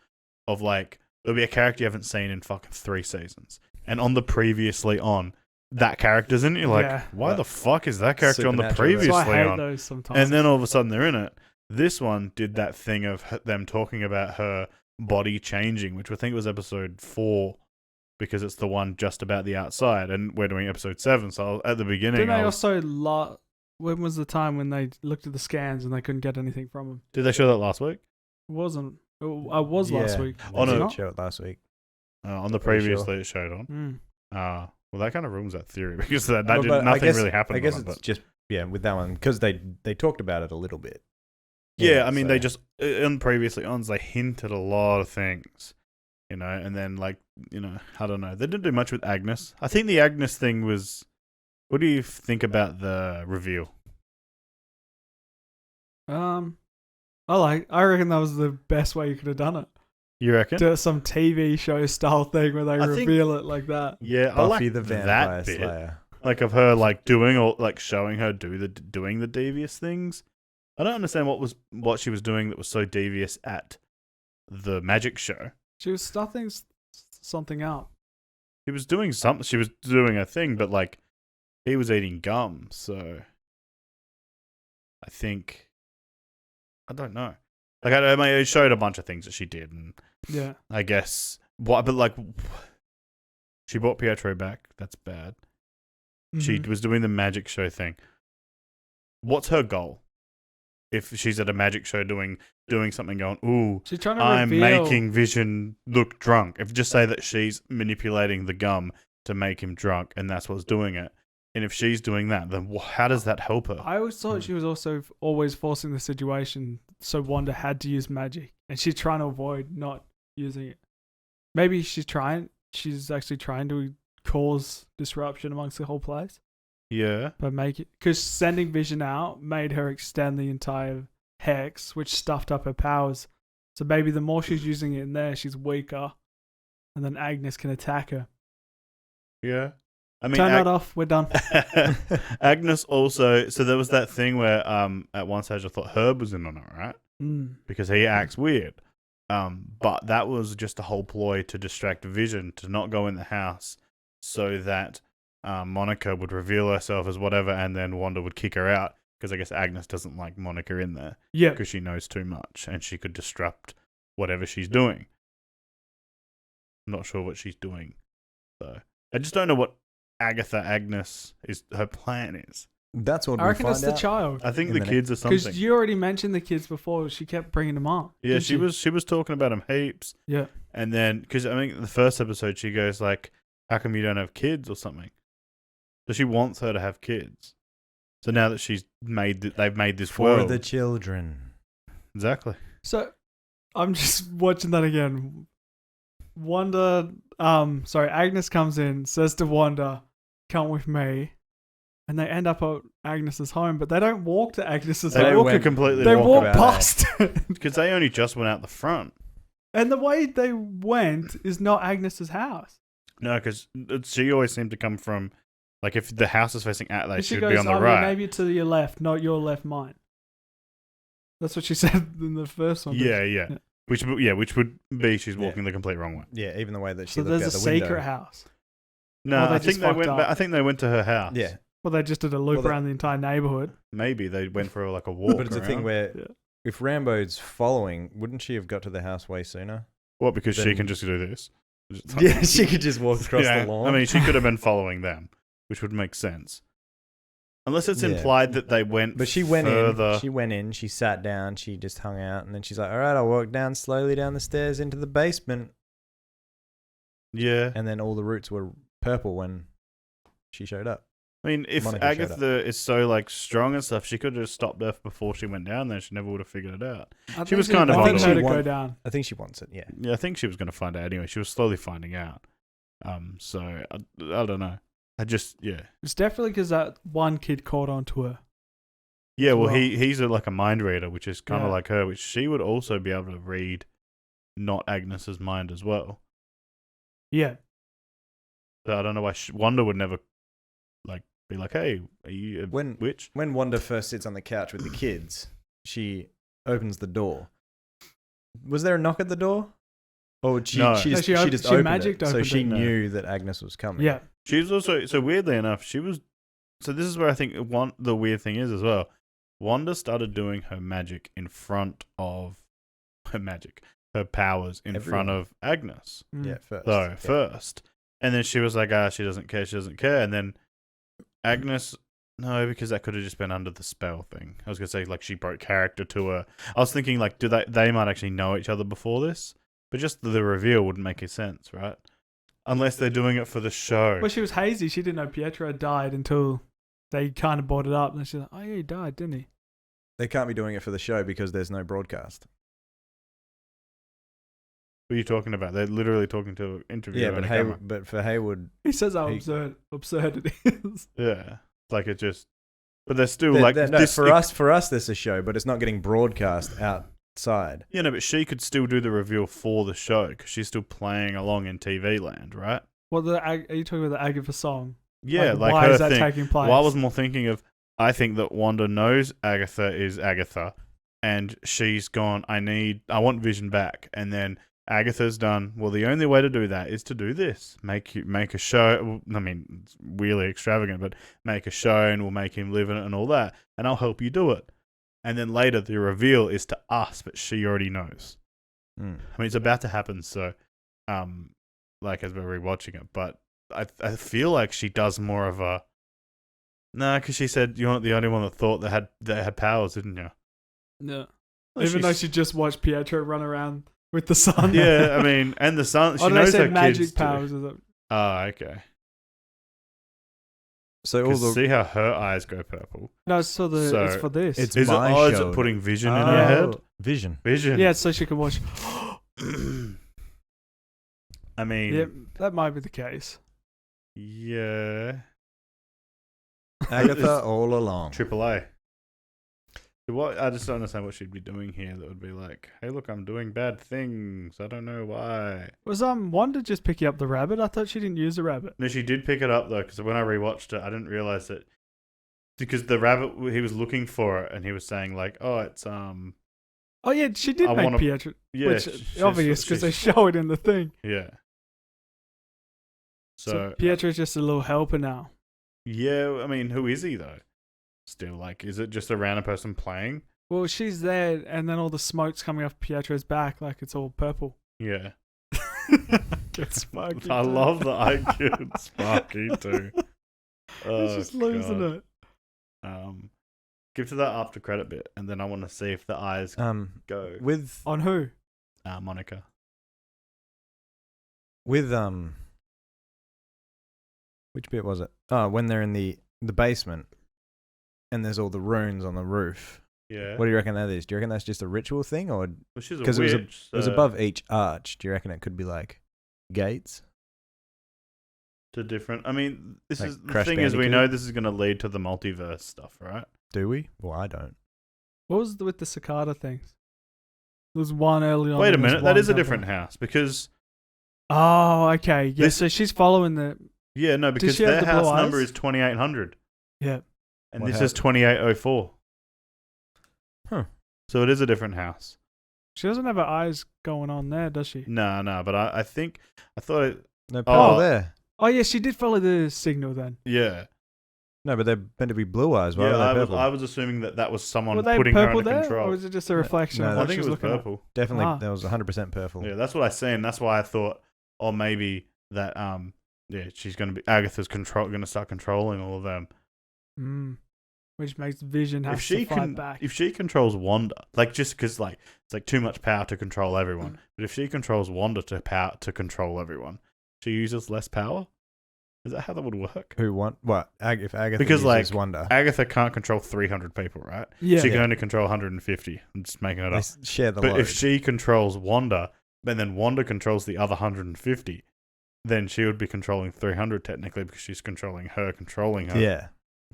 [SPEAKER 2] of like, there'll be a character you haven't seen in fucking 3 seasons. And on the previously on, that character's in it. You're like, why the fuck is that character on the previously
[SPEAKER 3] so I hate
[SPEAKER 2] on?
[SPEAKER 3] those sometimes.
[SPEAKER 2] And then all of a sudden they're in it. This one did that thing of them talking about her body changing, which I think was episode 4, because it's the one just about the outside, and we're doing episode 7. So at the beginning,
[SPEAKER 3] didn't they also when was the time when they looked at the scans and they couldn't get anything from them?
[SPEAKER 2] Did they show that last week?
[SPEAKER 3] It wasn't. I was last week.
[SPEAKER 2] Oh no,
[SPEAKER 1] Show it last week.
[SPEAKER 2] On the previously it showed on. Well, that kind of ruins that theory because nothing really happened.
[SPEAKER 1] I guess it's just with that one because they talked about it a little bit.
[SPEAKER 2] Yeah, I mean, they just, on previously ons, they hinted a lot of things, and then, like, I don't know. They didn't do much with Agnes. I think the Agnes thing was, what do you think about the reveal?
[SPEAKER 3] I reckon that was the best way you could have done it.
[SPEAKER 2] You reckon?
[SPEAKER 3] Do some TV show style thing where they reveal it like that.
[SPEAKER 2] Yeah,
[SPEAKER 1] Buffy
[SPEAKER 2] I like
[SPEAKER 1] the Vampire
[SPEAKER 2] that bit.
[SPEAKER 1] Slayer.
[SPEAKER 2] Like, of her, like, doing, or, like, showing her doing the devious things. I don't understand what she was doing that was so devious at the magic show.
[SPEAKER 3] She was stuffing something up.
[SPEAKER 2] She was doing something. She was doing a thing, but like he was eating gum. So I think I don't know. Like I mean, it showed a bunch of things that she did, and I guess but like she brought Pietro back. That's bad. Mm-hmm. She was doing the magic show thing. What's her goal? If she's at a magic show doing something going, ooh,
[SPEAKER 3] she's trying to
[SPEAKER 2] I'm making Vision look drunk. If just say that she's manipulating the gum to make him drunk and that's what's doing it. And if she's doing that, then how does that help her?
[SPEAKER 3] I always thought she was also always forcing the situation so Wanda had to use magic. And she's trying to avoid not using it. Maybe she's actually trying to cause disruption amongst the whole place.
[SPEAKER 2] Yeah.
[SPEAKER 3] But because sending Vision out made her extend the entire hex, which stuffed up her powers. So maybe the more she's using it in there, she's weaker. And then Agnes can attack her.
[SPEAKER 2] Yeah. I mean,
[SPEAKER 3] turn that off. We're done.
[SPEAKER 2] Agnes also, so there was that thing where at one stage I thought Herb was in on it, right? Because he acts weird. But that was just a whole ploy to distract Vision to not go in the house so that Monica would reveal herself as whatever, and then Wanda would kick her out because I guess Agnes doesn't like Monica in there.
[SPEAKER 3] Yeah,
[SPEAKER 2] because she knows too much and she could disrupt whatever she's doing. I'm not sure what she's doing, though. I just don't know what Agnes her plan is.
[SPEAKER 1] That's what
[SPEAKER 3] I reckon it's the
[SPEAKER 1] out.
[SPEAKER 3] child.
[SPEAKER 2] I think the kids are something.
[SPEAKER 3] Because you already mentioned the kids before. She kept bringing them up.
[SPEAKER 2] Yeah, she was talking about them heaps.
[SPEAKER 3] Yeah,
[SPEAKER 2] and then because I mean the first episode she goes like, "How come you don't have kids or something?" So she wants her to have kids. So now that they've made this
[SPEAKER 1] For
[SPEAKER 2] world.
[SPEAKER 1] the children.
[SPEAKER 2] Exactly.
[SPEAKER 3] So I'm just watching that again. Agnes comes in, says to Wanda, "Come with me," and they end up at Agnes's home, but they don't walk to Agnes's
[SPEAKER 2] They
[SPEAKER 3] home.
[SPEAKER 2] walk a completely
[SPEAKER 3] They walk
[SPEAKER 1] walkabout,
[SPEAKER 3] past it.
[SPEAKER 2] because they only just went out the front.
[SPEAKER 3] And the way they went is not Agnes's house.
[SPEAKER 2] No, because she always seemed to come from, like, if the house is facing out, they
[SPEAKER 3] And she
[SPEAKER 2] should
[SPEAKER 3] goes,
[SPEAKER 2] be on the
[SPEAKER 3] "Oh,
[SPEAKER 2] right.
[SPEAKER 3] yeah, maybe to your left, not your left, mine." That's what she said in the first one.
[SPEAKER 2] Yeah. Which would be she's walking the complete wrong way.
[SPEAKER 1] Yeah, even the way that she
[SPEAKER 3] So
[SPEAKER 1] looked
[SPEAKER 3] there's a
[SPEAKER 1] out the window.
[SPEAKER 3] secret house.
[SPEAKER 2] No,
[SPEAKER 3] Or they
[SPEAKER 2] I think
[SPEAKER 3] just
[SPEAKER 2] they
[SPEAKER 3] fucked
[SPEAKER 2] went.
[SPEAKER 3] up.
[SPEAKER 2] I think they went to her house.
[SPEAKER 1] Yeah,
[SPEAKER 3] Well, they just did a loop
[SPEAKER 1] Well, they-
[SPEAKER 3] around the entire neighborhood.
[SPEAKER 2] Maybe they went for like a walk.
[SPEAKER 1] but it's a thing
[SPEAKER 2] around.
[SPEAKER 1] where
[SPEAKER 3] Yeah.
[SPEAKER 1] if Rambo's following, wouldn't she have got to the house way sooner?
[SPEAKER 2] What? Because she
[SPEAKER 1] then-
[SPEAKER 2] can just do this.
[SPEAKER 1] Yeah, she could just walk across
[SPEAKER 2] Yeah,
[SPEAKER 1] the lawn.
[SPEAKER 2] I mean, she could have been following them, which would make sense. Unless it's
[SPEAKER 1] Yeah.
[SPEAKER 2] implied that they went.
[SPEAKER 1] but she went
[SPEAKER 2] further.
[SPEAKER 1] in. She went in. She sat down. She just hung out, and then she's like, "All right, I'll walk down slowly down the stairs into the basement."
[SPEAKER 2] Yeah.
[SPEAKER 1] And then all the roots were purple when she showed up.
[SPEAKER 2] I mean, if
[SPEAKER 1] Monica showed
[SPEAKER 2] Agatha is so like strong and stuff, she could have just stopped her before she went down there. She never would have figured it out.
[SPEAKER 3] I
[SPEAKER 2] She was
[SPEAKER 3] think
[SPEAKER 2] kind of
[SPEAKER 3] I
[SPEAKER 2] on
[SPEAKER 3] think
[SPEAKER 2] the
[SPEAKER 3] her
[SPEAKER 2] way.
[SPEAKER 3] to go
[SPEAKER 1] Want-
[SPEAKER 3] down.
[SPEAKER 1] I think she wants it. Yeah.
[SPEAKER 2] Yeah, I think she was going to find out anyway. She was slowly finding out. So I don't know. Yeah.
[SPEAKER 3] It's definitely because that one kid caught on to her.
[SPEAKER 2] Yeah, well,
[SPEAKER 3] Well-
[SPEAKER 2] he's like a mind reader, which is kind of
[SPEAKER 3] Yeah.
[SPEAKER 2] like her, which she would also be able to read not Agnes's mind as well.
[SPEAKER 3] Yeah.
[SPEAKER 2] So I don't know why Wanda would never like be like, "Hey, are you a
[SPEAKER 1] When-
[SPEAKER 2] witch?"
[SPEAKER 1] When Wanda first sits on the couch with the kids, she opens the door. Was there a knock at the door? Or she
[SPEAKER 2] No.
[SPEAKER 1] she
[SPEAKER 3] No,
[SPEAKER 1] just,
[SPEAKER 3] she
[SPEAKER 1] she
[SPEAKER 3] op-
[SPEAKER 1] just
[SPEAKER 3] she
[SPEAKER 1] opened
[SPEAKER 3] magicked
[SPEAKER 1] it, so
[SPEAKER 3] opened
[SPEAKER 1] she
[SPEAKER 3] it.
[SPEAKER 2] No.
[SPEAKER 1] knew that Agnes was coming.
[SPEAKER 3] Yeah.
[SPEAKER 2] She was also so weirdly enough, she was. So this is where I think the weird thing is as well. Wanda started doing her magic in front of her powers in
[SPEAKER 1] Everyone.
[SPEAKER 2] front of Agnes.
[SPEAKER 3] Mm.
[SPEAKER 1] Yeah, first.
[SPEAKER 2] So
[SPEAKER 1] Yeah.
[SPEAKER 2] first, and then she was like, she doesn't care, and then Agnes, no, because that could have just been under the spell thing. I was gonna say like she broke character to her. I was thinking like, do they might actually know each other before this, but just the reveal wouldn't make any sense, right? Unless they're doing it for the show.
[SPEAKER 3] Well, she was hazy. She didn't know Pietro had died until they kind of brought it up. And she's like, "Oh, yeah, he died, didn't he?"
[SPEAKER 1] They can't be doing it for the show because there's no broadcast.
[SPEAKER 2] What are you talking about? They're literally talking to an interviewer.
[SPEAKER 1] Yeah,
[SPEAKER 2] on
[SPEAKER 1] but
[SPEAKER 2] a camera.
[SPEAKER 1] but for Haywood,
[SPEAKER 3] He says how
[SPEAKER 1] He-
[SPEAKER 3] absurd it is.
[SPEAKER 2] Yeah, like it just. But they're still
[SPEAKER 1] they're-
[SPEAKER 2] like
[SPEAKER 1] they're- no,
[SPEAKER 2] this.
[SPEAKER 1] for us, there's a show, but it's not getting broadcast outside.
[SPEAKER 2] Yeah, no, but she could still do the reveal for the show because she's still playing along in TV land, right?
[SPEAKER 3] Well, are you talking about the Agatha song?
[SPEAKER 2] Yeah, like
[SPEAKER 3] why
[SPEAKER 2] her
[SPEAKER 3] is that
[SPEAKER 2] thing.
[SPEAKER 3] taking place?
[SPEAKER 2] Well, I was more thinking of. I think that Wanda knows Agatha is Agatha, and she's gone. I want Vision back, and then Agatha's done. Well, the only way to do that is to do this. Make a show. I mean, it's really extravagant, but make a show, and we'll make him live in it and all that, and I'll help you do it. And then later, the reveal is to us, but she already knows.
[SPEAKER 1] Mm.
[SPEAKER 2] I mean, it's about to happen, so, like as we're rewatching it, but I feel like she does more of a. Nah, because she said you're not the only one that thought they had powers, didn't you?
[SPEAKER 3] Yeah.
[SPEAKER 2] Well,
[SPEAKER 3] Even though
[SPEAKER 2] she's-
[SPEAKER 3] she just watched Pietro run around with the sun.
[SPEAKER 2] Yeah, I mean, and the sun. She
[SPEAKER 3] Oh, they
[SPEAKER 2] knows her
[SPEAKER 3] said magic
[SPEAKER 2] kids do.
[SPEAKER 3] powers. Is it?
[SPEAKER 2] Oh, okay.
[SPEAKER 1] So all
[SPEAKER 2] 'Cause
[SPEAKER 1] the
[SPEAKER 2] see how her eyes go purple.
[SPEAKER 3] No, it's for the.
[SPEAKER 2] So,
[SPEAKER 3] it's for this.
[SPEAKER 1] it's-
[SPEAKER 2] Is it?
[SPEAKER 1] my
[SPEAKER 2] Oh, is
[SPEAKER 1] show.
[SPEAKER 2] it putting vision in
[SPEAKER 1] Oh,
[SPEAKER 2] her head?
[SPEAKER 1] Vision.
[SPEAKER 2] Vision.
[SPEAKER 3] yeah, so she can watch.
[SPEAKER 2] I mean,
[SPEAKER 3] Yeah, that might be the case.
[SPEAKER 2] yeah.
[SPEAKER 1] Agatha all along.
[SPEAKER 2] Triple A. What? I just don't understand what she'd be doing here. That would be like, hey, look, I'm doing bad things. I don't know why.
[SPEAKER 3] Was Wanda just picking up the rabbit? I thought she didn't use the rabbit.
[SPEAKER 2] No, she did pick it up though, because when I rewatched it, I didn't realize that because the rabbit he was looking for it, and he was saying like, oh, it's
[SPEAKER 3] Oh yeah, she did
[SPEAKER 2] I
[SPEAKER 3] make
[SPEAKER 2] wanna-
[SPEAKER 3] Pietro.
[SPEAKER 2] yeah,
[SPEAKER 3] Which
[SPEAKER 2] she's-
[SPEAKER 3] obvious because they
[SPEAKER 2] she's-
[SPEAKER 3] show it in the thing.
[SPEAKER 2] yeah.
[SPEAKER 3] So
[SPEAKER 2] So
[SPEAKER 3] Pietro's just a little helper now.
[SPEAKER 2] yeah, I mean, who is he though? Still, like, is it just a random person playing?
[SPEAKER 3] Well, she's there, and then all the smoke's coming off Pietro's back, like it's all purple.
[SPEAKER 2] Yeah.
[SPEAKER 3] It's Sparky.
[SPEAKER 2] I
[SPEAKER 3] too.
[SPEAKER 2] love the IQ Sparky too.
[SPEAKER 3] He's just losing it.
[SPEAKER 2] Give to that after credit bit, and then I want to see if the eyes go.
[SPEAKER 1] With
[SPEAKER 3] On who?
[SPEAKER 2] Monica.
[SPEAKER 1] with Which bit was it? Oh, when they're in the basement and there's all the runes on the roof.
[SPEAKER 2] Yeah.
[SPEAKER 1] What do you reckon that is? Do you reckon that's just a ritual thing, or
[SPEAKER 2] Well, she's a
[SPEAKER 1] because
[SPEAKER 2] witch.
[SPEAKER 1] it was above each arch? Do you reckon it could be like gates?
[SPEAKER 2] To different. I mean, this
[SPEAKER 1] Like
[SPEAKER 2] is the
[SPEAKER 1] Crash
[SPEAKER 2] thing is we
[SPEAKER 1] Bandicoot?
[SPEAKER 2] know this is going to lead to the multiverse stuff, right?
[SPEAKER 1] Do we? Well, I don't.
[SPEAKER 3] What was with the cicada things? There was one early on.
[SPEAKER 2] Wait a
[SPEAKER 3] and there's
[SPEAKER 2] minute, that
[SPEAKER 3] one
[SPEAKER 2] is a
[SPEAKER 3] down
[SPEAKER 2] different
[SPEAKER 3] below.
[SPEAKER 2] house because
[SPEAKER 3] Oh, okay. Yeah,
[SPEAKER 2] This-
[SPEAKER 3] so she's following the.
[SPEAKER 2] yeah, no, because
[SPEAKER 3] she have
[SPEAKER 2] their
[SPEAKER 3] the
[SPEAKER 2] house
[SPEAKER 3] blue
[SPEAKER 2] number
[SPEAKER 3] eyes?
[SPEAKER 2] is 2800
[SPEAKER 3] Yeah.
[SPEAKER 2] and
[SPEAKER 1] What
[SPEAKER 2] this is
[SPEAKER 1] happened?
[SPEAKER 2] 2804.
[SPEAKER 1] Huh.
[SPEAKER 2] So it is a different house.
[SPEAKER 3] She doesn't have her eyes going on there, does she?
[SPEAKER 2] No, but I thought it,
[SPEAKER 1] No purple
[SPEAKER 2] Oh.
[SPEAKER 1] there.
[SPEAKER 3] Oh, yeah, she did follow the signal then.
[SPEAKER 2] yeah.
[SPEAKER 1] No, but they're meant to be blue eyes. Why
[SPEAKER 2] Yeah,
[SPEAKER 1] are they purple?
[SPEAKER 2] I was assuming that was someone
[SPEAKER 3] Were they
[SPEAKER 2] putting her
[SPEAKER 3] purple
[SPEAKER 2] under
[SPEAKER 3] there?
[SPEAKER 2] control.
[SPEAKER 3] Or was it just a reflection
[SPEAKER 1] No,
[SPEAKER 3] of
[SPEAKER 1] I
[SPEAKER 3] what
[SPEAKER 2] think
[SPEAKER 3] she
[SPEAKER 2] it
[SPEAKER 3] was
[SPEAKER 2] was
[SPEAKER 3] looking at?
[SPEAKER 2] purple.
[SPEAKER 1] Definitely,
[SPEAKER 3] Ah.
[SPEAKER 1] that was 100% purple.
[SPEAKER 2] Yeah, that's what I seen. That's why I thought, or maybe that she's going to be Agatha's going to start controlling all of them.
[SPEAKER 3] Which makes Vision have
[SPEAKER 2] If she
[SPEAKER 3] to fight
[SPEAKER 2] can,
[SPEAKER 3] back.
[SPEAKER 2] if she controls Wanda, like just because like it's like too much power to control everyone. But if she controls Wanda to control everyone, she uses less power. Is that how that would work?
[SPEAKER 1] Who want what? If Agatha
[SPEAKER 2] Because,
[SPEAKER 1] uses
[SPEAKER 2] like,
[SPEAKER 1] Wanda,
[SPEAKER 2] Agatha can't control 300 people, right?
[SPEAKER 3] Yeah.
[SPEAKER 2] She can
[SPEAKER 1] Yeah.
[SPEAKER 2] only control 150. I'm just making it
[SPEAKER 1] they
[SPEAKER 2] up.
[SPEAKER 1] share the
[SPEAKER 2] But
[SPEAKER 1] load.
[SPEAKER 2] if she controls Wanda, and then Wanda controls the other 150, then she would be controlling 300 technically because she's controlling her.
[SPEAKER 1] yeah,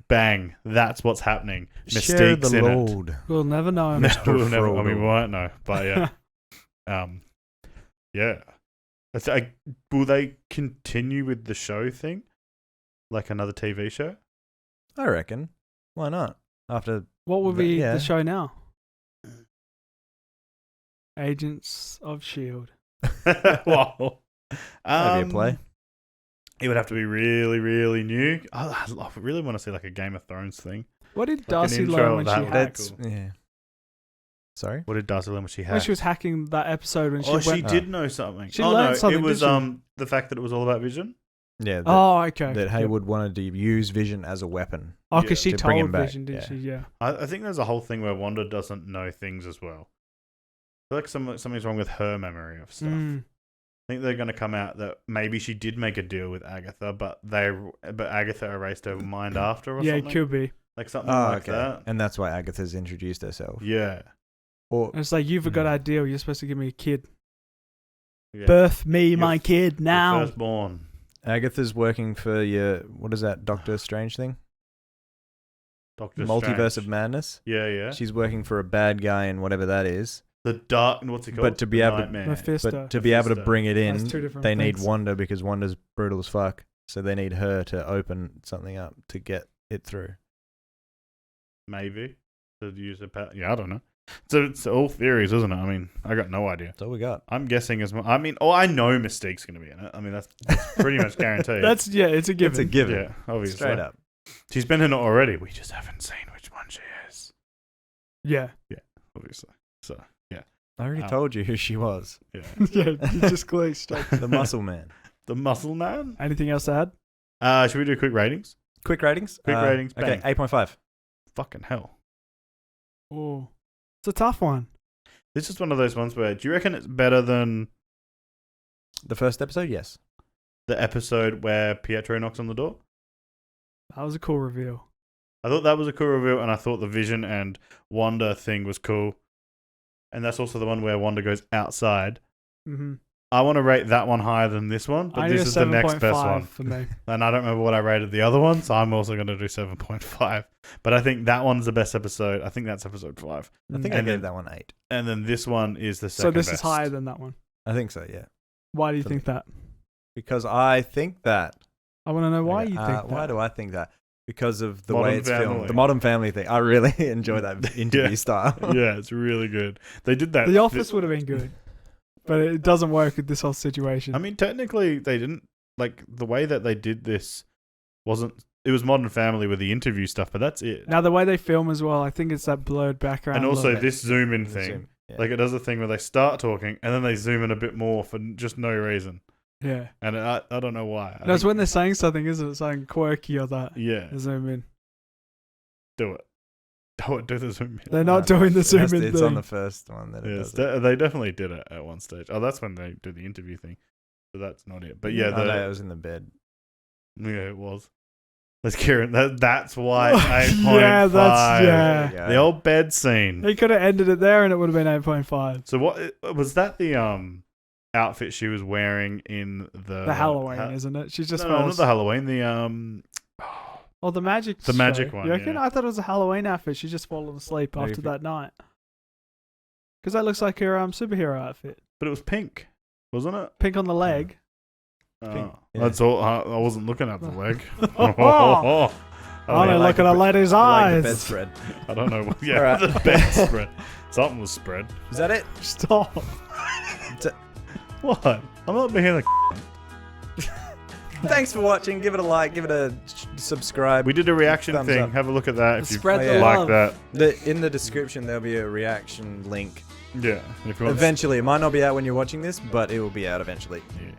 [SPEAKER 2] Bang. That's what's happening.
[SPEAKER 1] share
[SPEAKER 2] Mystique's
[SPEAKER 1] the
[SPEAKER 2] in it.
[SPEAKER 1] load.
[SPEAKER 3] We'll never know.
[SPEAKER 2] No,
[SPEAKER 1] Mr.
[SPEAKER 2] we'll never, I mean,
[SPEAKER 1] Frodo.
[SPEAKER 2] we won't know. But yeah. Yeah. Will they continue with the show thing? Like another TV show?
[SPEAKER 1] I reckon. Why not? After
[SPEAKER 3] What would be
[SPEAKER 1] Yeah.
[SPEAKER 3] the show now? Agents of S.H.I.E.L.D.
[SPEAKER 2] Wow.
[SPEAKER 1] That'd be a play.
[SPEAKER 2] It would have to be really, really new. I really want to see like a Game of Thrones thing.
[SPEAKER 3] What did
[SPEAKER 2] an
[SPEAKER 3] Darcy
[SPEAKER 2] intro
[SPEAKER 3] learn
[SPEAKER 2] of
[SPEAKER 3] when
[SPEAKER 2] that
[SPEAKER 3] she
[SPEAKER 2] would be
[SPEAKER 3] hacked?
[SPEAKER 1] that's
[SPEAKER 2] cool.
[SPEAKER 1] yeah. Sorry.
[SPEAKER 2] What did Darcy learn when she
[SPEAKER 3] When
[SPEAKER 2] hacked?
[SPEAKER 3] she was hacking that episode when she
[SPEAKER 2] Oh,
[SPEAKER 3] went...
[SPEAKER 2] she did know something.
[SPEAKER 3] She
[SPEAKER 2] oh
[SPEAKER 3] learned
[SPEAKER 2] no,
[SPEAKER 3] something,
[SPEAKER 2] it was
[SPEAKER 3] didn't she?
[SPEAKER 2] the fact that it was all about Vision.
[SPEAKER 1] Yeah. That,
[SPEAKER 3] Oh, okay.
[SPEAKER 1] that Haywood wanted to use Vision as a weapon.
[SPEAKER 3] Oh, because
[SPEAKER 2] Yeah.
[SPEAKER 3] she
[SPEAKER 1] To bring him
[SPEAKER 3] told
[SPEAKER 1] back,
[SPEAKER 3] Vision, didn't
[SPEAKER 1] yeah.
[SPEAKER 3] she? Yeah.
[SPEAKER 2] I think there's a whole thing where Wanda doesn't know things as well. I feel like something's wrong with her memory of stuff. I think they're going to come out that maybe she did make a deal with Agatha, but Agatha erased her mind after, or
[SPEAKER 3] Yeah,
[SPEAKER 2] something.
[SPEAKER 3] it could be.
[SPEAKER 2] Like something
[SPEAKER 1] Oh,
[SPEAKER 2] like
[SPEAKER 1] okay.
[SPEAKER 2] that.
[SPEAKER 1] And that's why Agatha's introduced herself.
[SPEAKER 2] Yeah.
[SPEAKER 1] Or
[SPEAKER 3] And it's like, you forgot
[SPEAKER 1] Hmm.
[SPEAKER 3] our deal. You're supposed to give me a kid.
[SPEAKER 2] Yeah.
[SPEAKER 3] Birth me,
[SPEAKER 2] Your
[SPEAKER 3] my kid,
[SPEAKER 2] Your
[SPEAKER 3] now.
[SPEAKER 2] firstborn.
[SPEAKER 1] Agatha's working for your what is that Doctor Strange thing?
[SPEAKER 2] Doctor
[SPEAKER 1] Multiverse
[SPEAKER 2] Strange.
[SPEAKER 1] of Madness.
[SPEAKER 2] Yeah.
[SPEAKER 1] She's working for a bad guy in whatever that is.
[SPEAKER 2] The dark. What's it called?
[SPEAKER 1] But to be
[SPEAKER 2] The
[SPEAKER 1] able to-
[SPEAKER 2] Nightmare.
[SPEAKER 3] Mephisto.
[SPEAKER 1] But to be able to
[SPEAKER 2] Mephisto.
[SPEAKER 1] bring it in,
[SPEAKER 3] That's two different
[SPEAKER 1] they need
[SPEAKER 3] things.
[SPEAKER 1] Wanda because Wanda's brutal as fuck. So they need her to open something up to get it through.
[SPEAKER 2] Maybe to use a power. Yeah, I don't know. So it's all theories, isn't it? I mean, I got no idea.
[SPEAKER 1] That's all we got.
[SPEAKER 2] I'm guessing as well. I mean, I know Mystique's going to be in it. I mean, that's pretty much guaranteed.
[SPEAKER 3] It's a given.
[SPEAKER 1] It's a given.
[SPEAKER 2] Yeah, obviously.
[SPEAKER 1] Straight up.
[SPEAKER 2] She's been in it already. We just haven't seen which one she is.
[SPEAKER 3] Yeah.
[SPEAKER 2] Obviously. So yeah,
[SPEAKER 1] I already told you who she was.
[SPEAKER 2] yeah.
[SPEAKER 3] Yeah, you just glazed straight.
[SPEAKER 1] The Muscle Man.
[SPEAKER 2] The Muscle Man.
[SPEAKER 3] Anything else to add?
[SPEAKER 2] Should we do quick ratings?
[SPEAKER 1] Quick ratings?
[SPEAKER 2] Quick ratings,
[SPEAKER 1] Okay,
[SPEAKER 2] bang.
[SPEAKER 1] 8.5.
[SPEAKER 2] Fucking hell.
[SPEAKER 3] Oh, it's a tough one.
[SPEAKER 2] This is one of those ones where do you reckon it's better than
[SPEAKER 1] The first episode, yes.
[SPEAKER 2] the episode where Pietro knocks on the door?
[SPEAKER 3] That was a cool reveal.
[SPEAKER 2] I thought that was a cool reveal, and I thought the Vision and Wanda thing was cool. And that's also the one where Wanda goes outside.
[SPEAKER 3] Mm-hmm.
[SPEAKER 2] I want to rate that one higher than this one, but
[SPEAKER 3] I need
[SPEAKER 2] this
[SPEAKER 3] a
[SPEAKER 2] is the next best
[SPEAKER 3] 7.5
[SPEAKER 2] one.
[SPEAKER 3] for me.
[SPEAKER 2] And I don't remember what I rated the other one, so I'm also going to do 7.5. But I think that one's the best episode. I think that's episode 5.
[SPEAKER 1] I think
[SPEAKER 3] Mm.
[SPEAKER 1] I
[SPEAKER 2] And
[SPEAKER 1] gave
[SPEAKER 2] then-
[SPEAKER 1] that one 8.
[SPEAKER 2] And then this one is the
[SPEAKER 3] So
[SPEAKER 2] second
[SPEAKER 3] this
[SPEAKER 2] best.
[SPEAKER 3] is higher than that one.
[SPEAKER 1] I think so, yeah.
[SPEAKER 3] Why do you
[SPEAKER 1] For
[SPEAKER 3] think that?
[SPEAKER 1] Because I think that.
[SPEAKER 3] I want to know why
[SPEAKER 1] Okay,
[SPEAKER 3] you think that.
[SPEAKER 1] Why do I think that? Because of the
[SPEAKER 2] Modern
[SPEAKER 1] way it's
[SPEAKER 2] Family.
[SPEAKER 1] filmed. The Modern Family thing. I really enjoy that interview
[SPEAKER 2] Yeah.
[SPEAKER 1] style.
[SPEAKER 2] Yeah, it's really good. They did that.
[SPEAKER 3] The Office would have been good, but it doesn't work with this whole situation.
[SPEAKER 2] I mean, technically, they didn't. Like, the way that they did this wasn't. It was Modern Family with the interview stuff, but that's it.
[SPEAKER 3] Now the way they film as well, I think it's that blurred background.
[SPEAKER 2] And
[SPEAKER 3] a
[SPEAKER 2] also
[SPEAKER 3] little bit.
[SPEAKER 2] this zoom in
[SPEAKER 1] The
[SPEAKER 2] thing.
[SPEAKER 1] zoom, yeah.
[SPEAKER 2] Like, it does a thing where they start talking and then they zoom in a bit more for just no reason.
[SPEAKER 3] yeah.
[SPEAKER 2] And I don't know why.
[SPEAKER 3] No, it's when they're saying something, isn't it? Something quirky or that.
[SPEAKER 2] Yeah,
[SPEAKER 3] They zoom in.
[SPEAKER 2] do it. Do the zoom in.
[SPEAKER 3] They're not doing the
[SPEAKER 1] It
[SPEAKER 3] zoom
[SPEAKER 1] has to-
[SPEAKER 3] in
[SPEAKER 1] It's
[SPEAKER 3] thing.
[SPEAKER 1] on the first one that it
[SPEAKER 2] Yeah,
[SPEAKER 1] does it.
[SPEAKER 2] they definitely did it at one stage. Oh, that's when they do the interview thing. So that's not it. But yeah,
[SPEAKER 1] Oh, no, it was in the bed.
[SPEAKER 2] Yeah, it was. Let's Kieran. That's why 8.5.
[SPEAKER 3] Yeah, that's
[SPEAKER 1] There you go.
[SPEAKER 2] The old bed scene.
[SPEAKER 3] He could have ended it there, and it would have been 8.5.
[SPEAKER 2] So what was that? The outfit she was wearing in the
[SPEAKER 3] Halloween, isn't it? She just
[SPEAKER 2] no,
[SPEAKER 3] falls.
[SPEAKER 2] not the Halloween. The
[SPEAKER 3] Oh, the magic.
[SPEAKER 2] The magic
[SPEAKER 3] show.
[SPEAKER 2] one,
[SPEAKER 3] You reckon?
[SPEAKER 2] yeah.
[SPEAKER 3] I thought it was a Halloween outfit. She just fallen asleep
[SPEAKER 1] Maybe
[SPEAKER 3] after
[SPEAKER 1] if you-
[SPEAKER 3] that night. Because that looks like her superhero outfit.
[SPEAKER 2] but it was pink, wasn't it?
[SPEAKER 3] Pink on the leg.
[SPEAKER 1] Pink,
[SPEAKER 2] Oh,
[SPEAKER 1] yeah.
[SPEAKER 2] That's all. I wasn't looking at the leg.
[SPEAKER 3] Oh,
[SPEAKER 2] I don't,
[SPEAKER 3] look at a lady's
[SPEAKER 1] I like the
[SPEAKER 3] eyes.
[SPEAKER 1] bedspread.
[SPEAKER 2] I don't know. Yeah,
[SPEAKER 1] Alright.
[SPEAKER 2] the bedspread. Something was spread.
[SPEAKER 1] Is that it?
[SPEAKER 3] Stop.
[SPEAKER 2] What? I'm not being like.
[SPEAKER 1] Thanks for watching. Give it a like. Give it a subscribe.
[SPEAKER 2] We did a reaction
[SPEAKER 1] Thumbs
[SPEAKER 2] thing.
[SPEAKER 1] up.
[SPEAKER 2] Have a look at that if you
[SPEAKER 3] Spread
[SPEAKER 1] the
[SPEAKER 2] like
[SPEAKER 3] love.
[SPEAKER 2] that.
[SPEAKER 1] In the description, there'll be a reaction link.
[SPEAKER 2] Yeah. And if you want
[SPEAKER 1] Eventually, it might not be out when you're watching this, but it will be out eventually.
[SPEAKER 2] Yeah.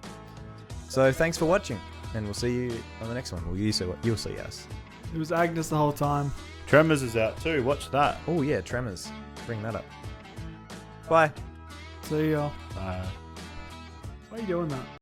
[SPEAKER 1] So thanks for watching, and we'll see you on the next one. Well, you'll see us.
[SPEAKER 3] It was Agnes the whole time.
[SPEAKER 2] Tremors is out too. Watch that.
[SPEAKER 1] Oh yeah, Tremors. Bring that up. Bye.
[SPEAKER 3] See ya.
[SPEAKER 2] Bye.
[SPEAKER 3] Why are you doing that?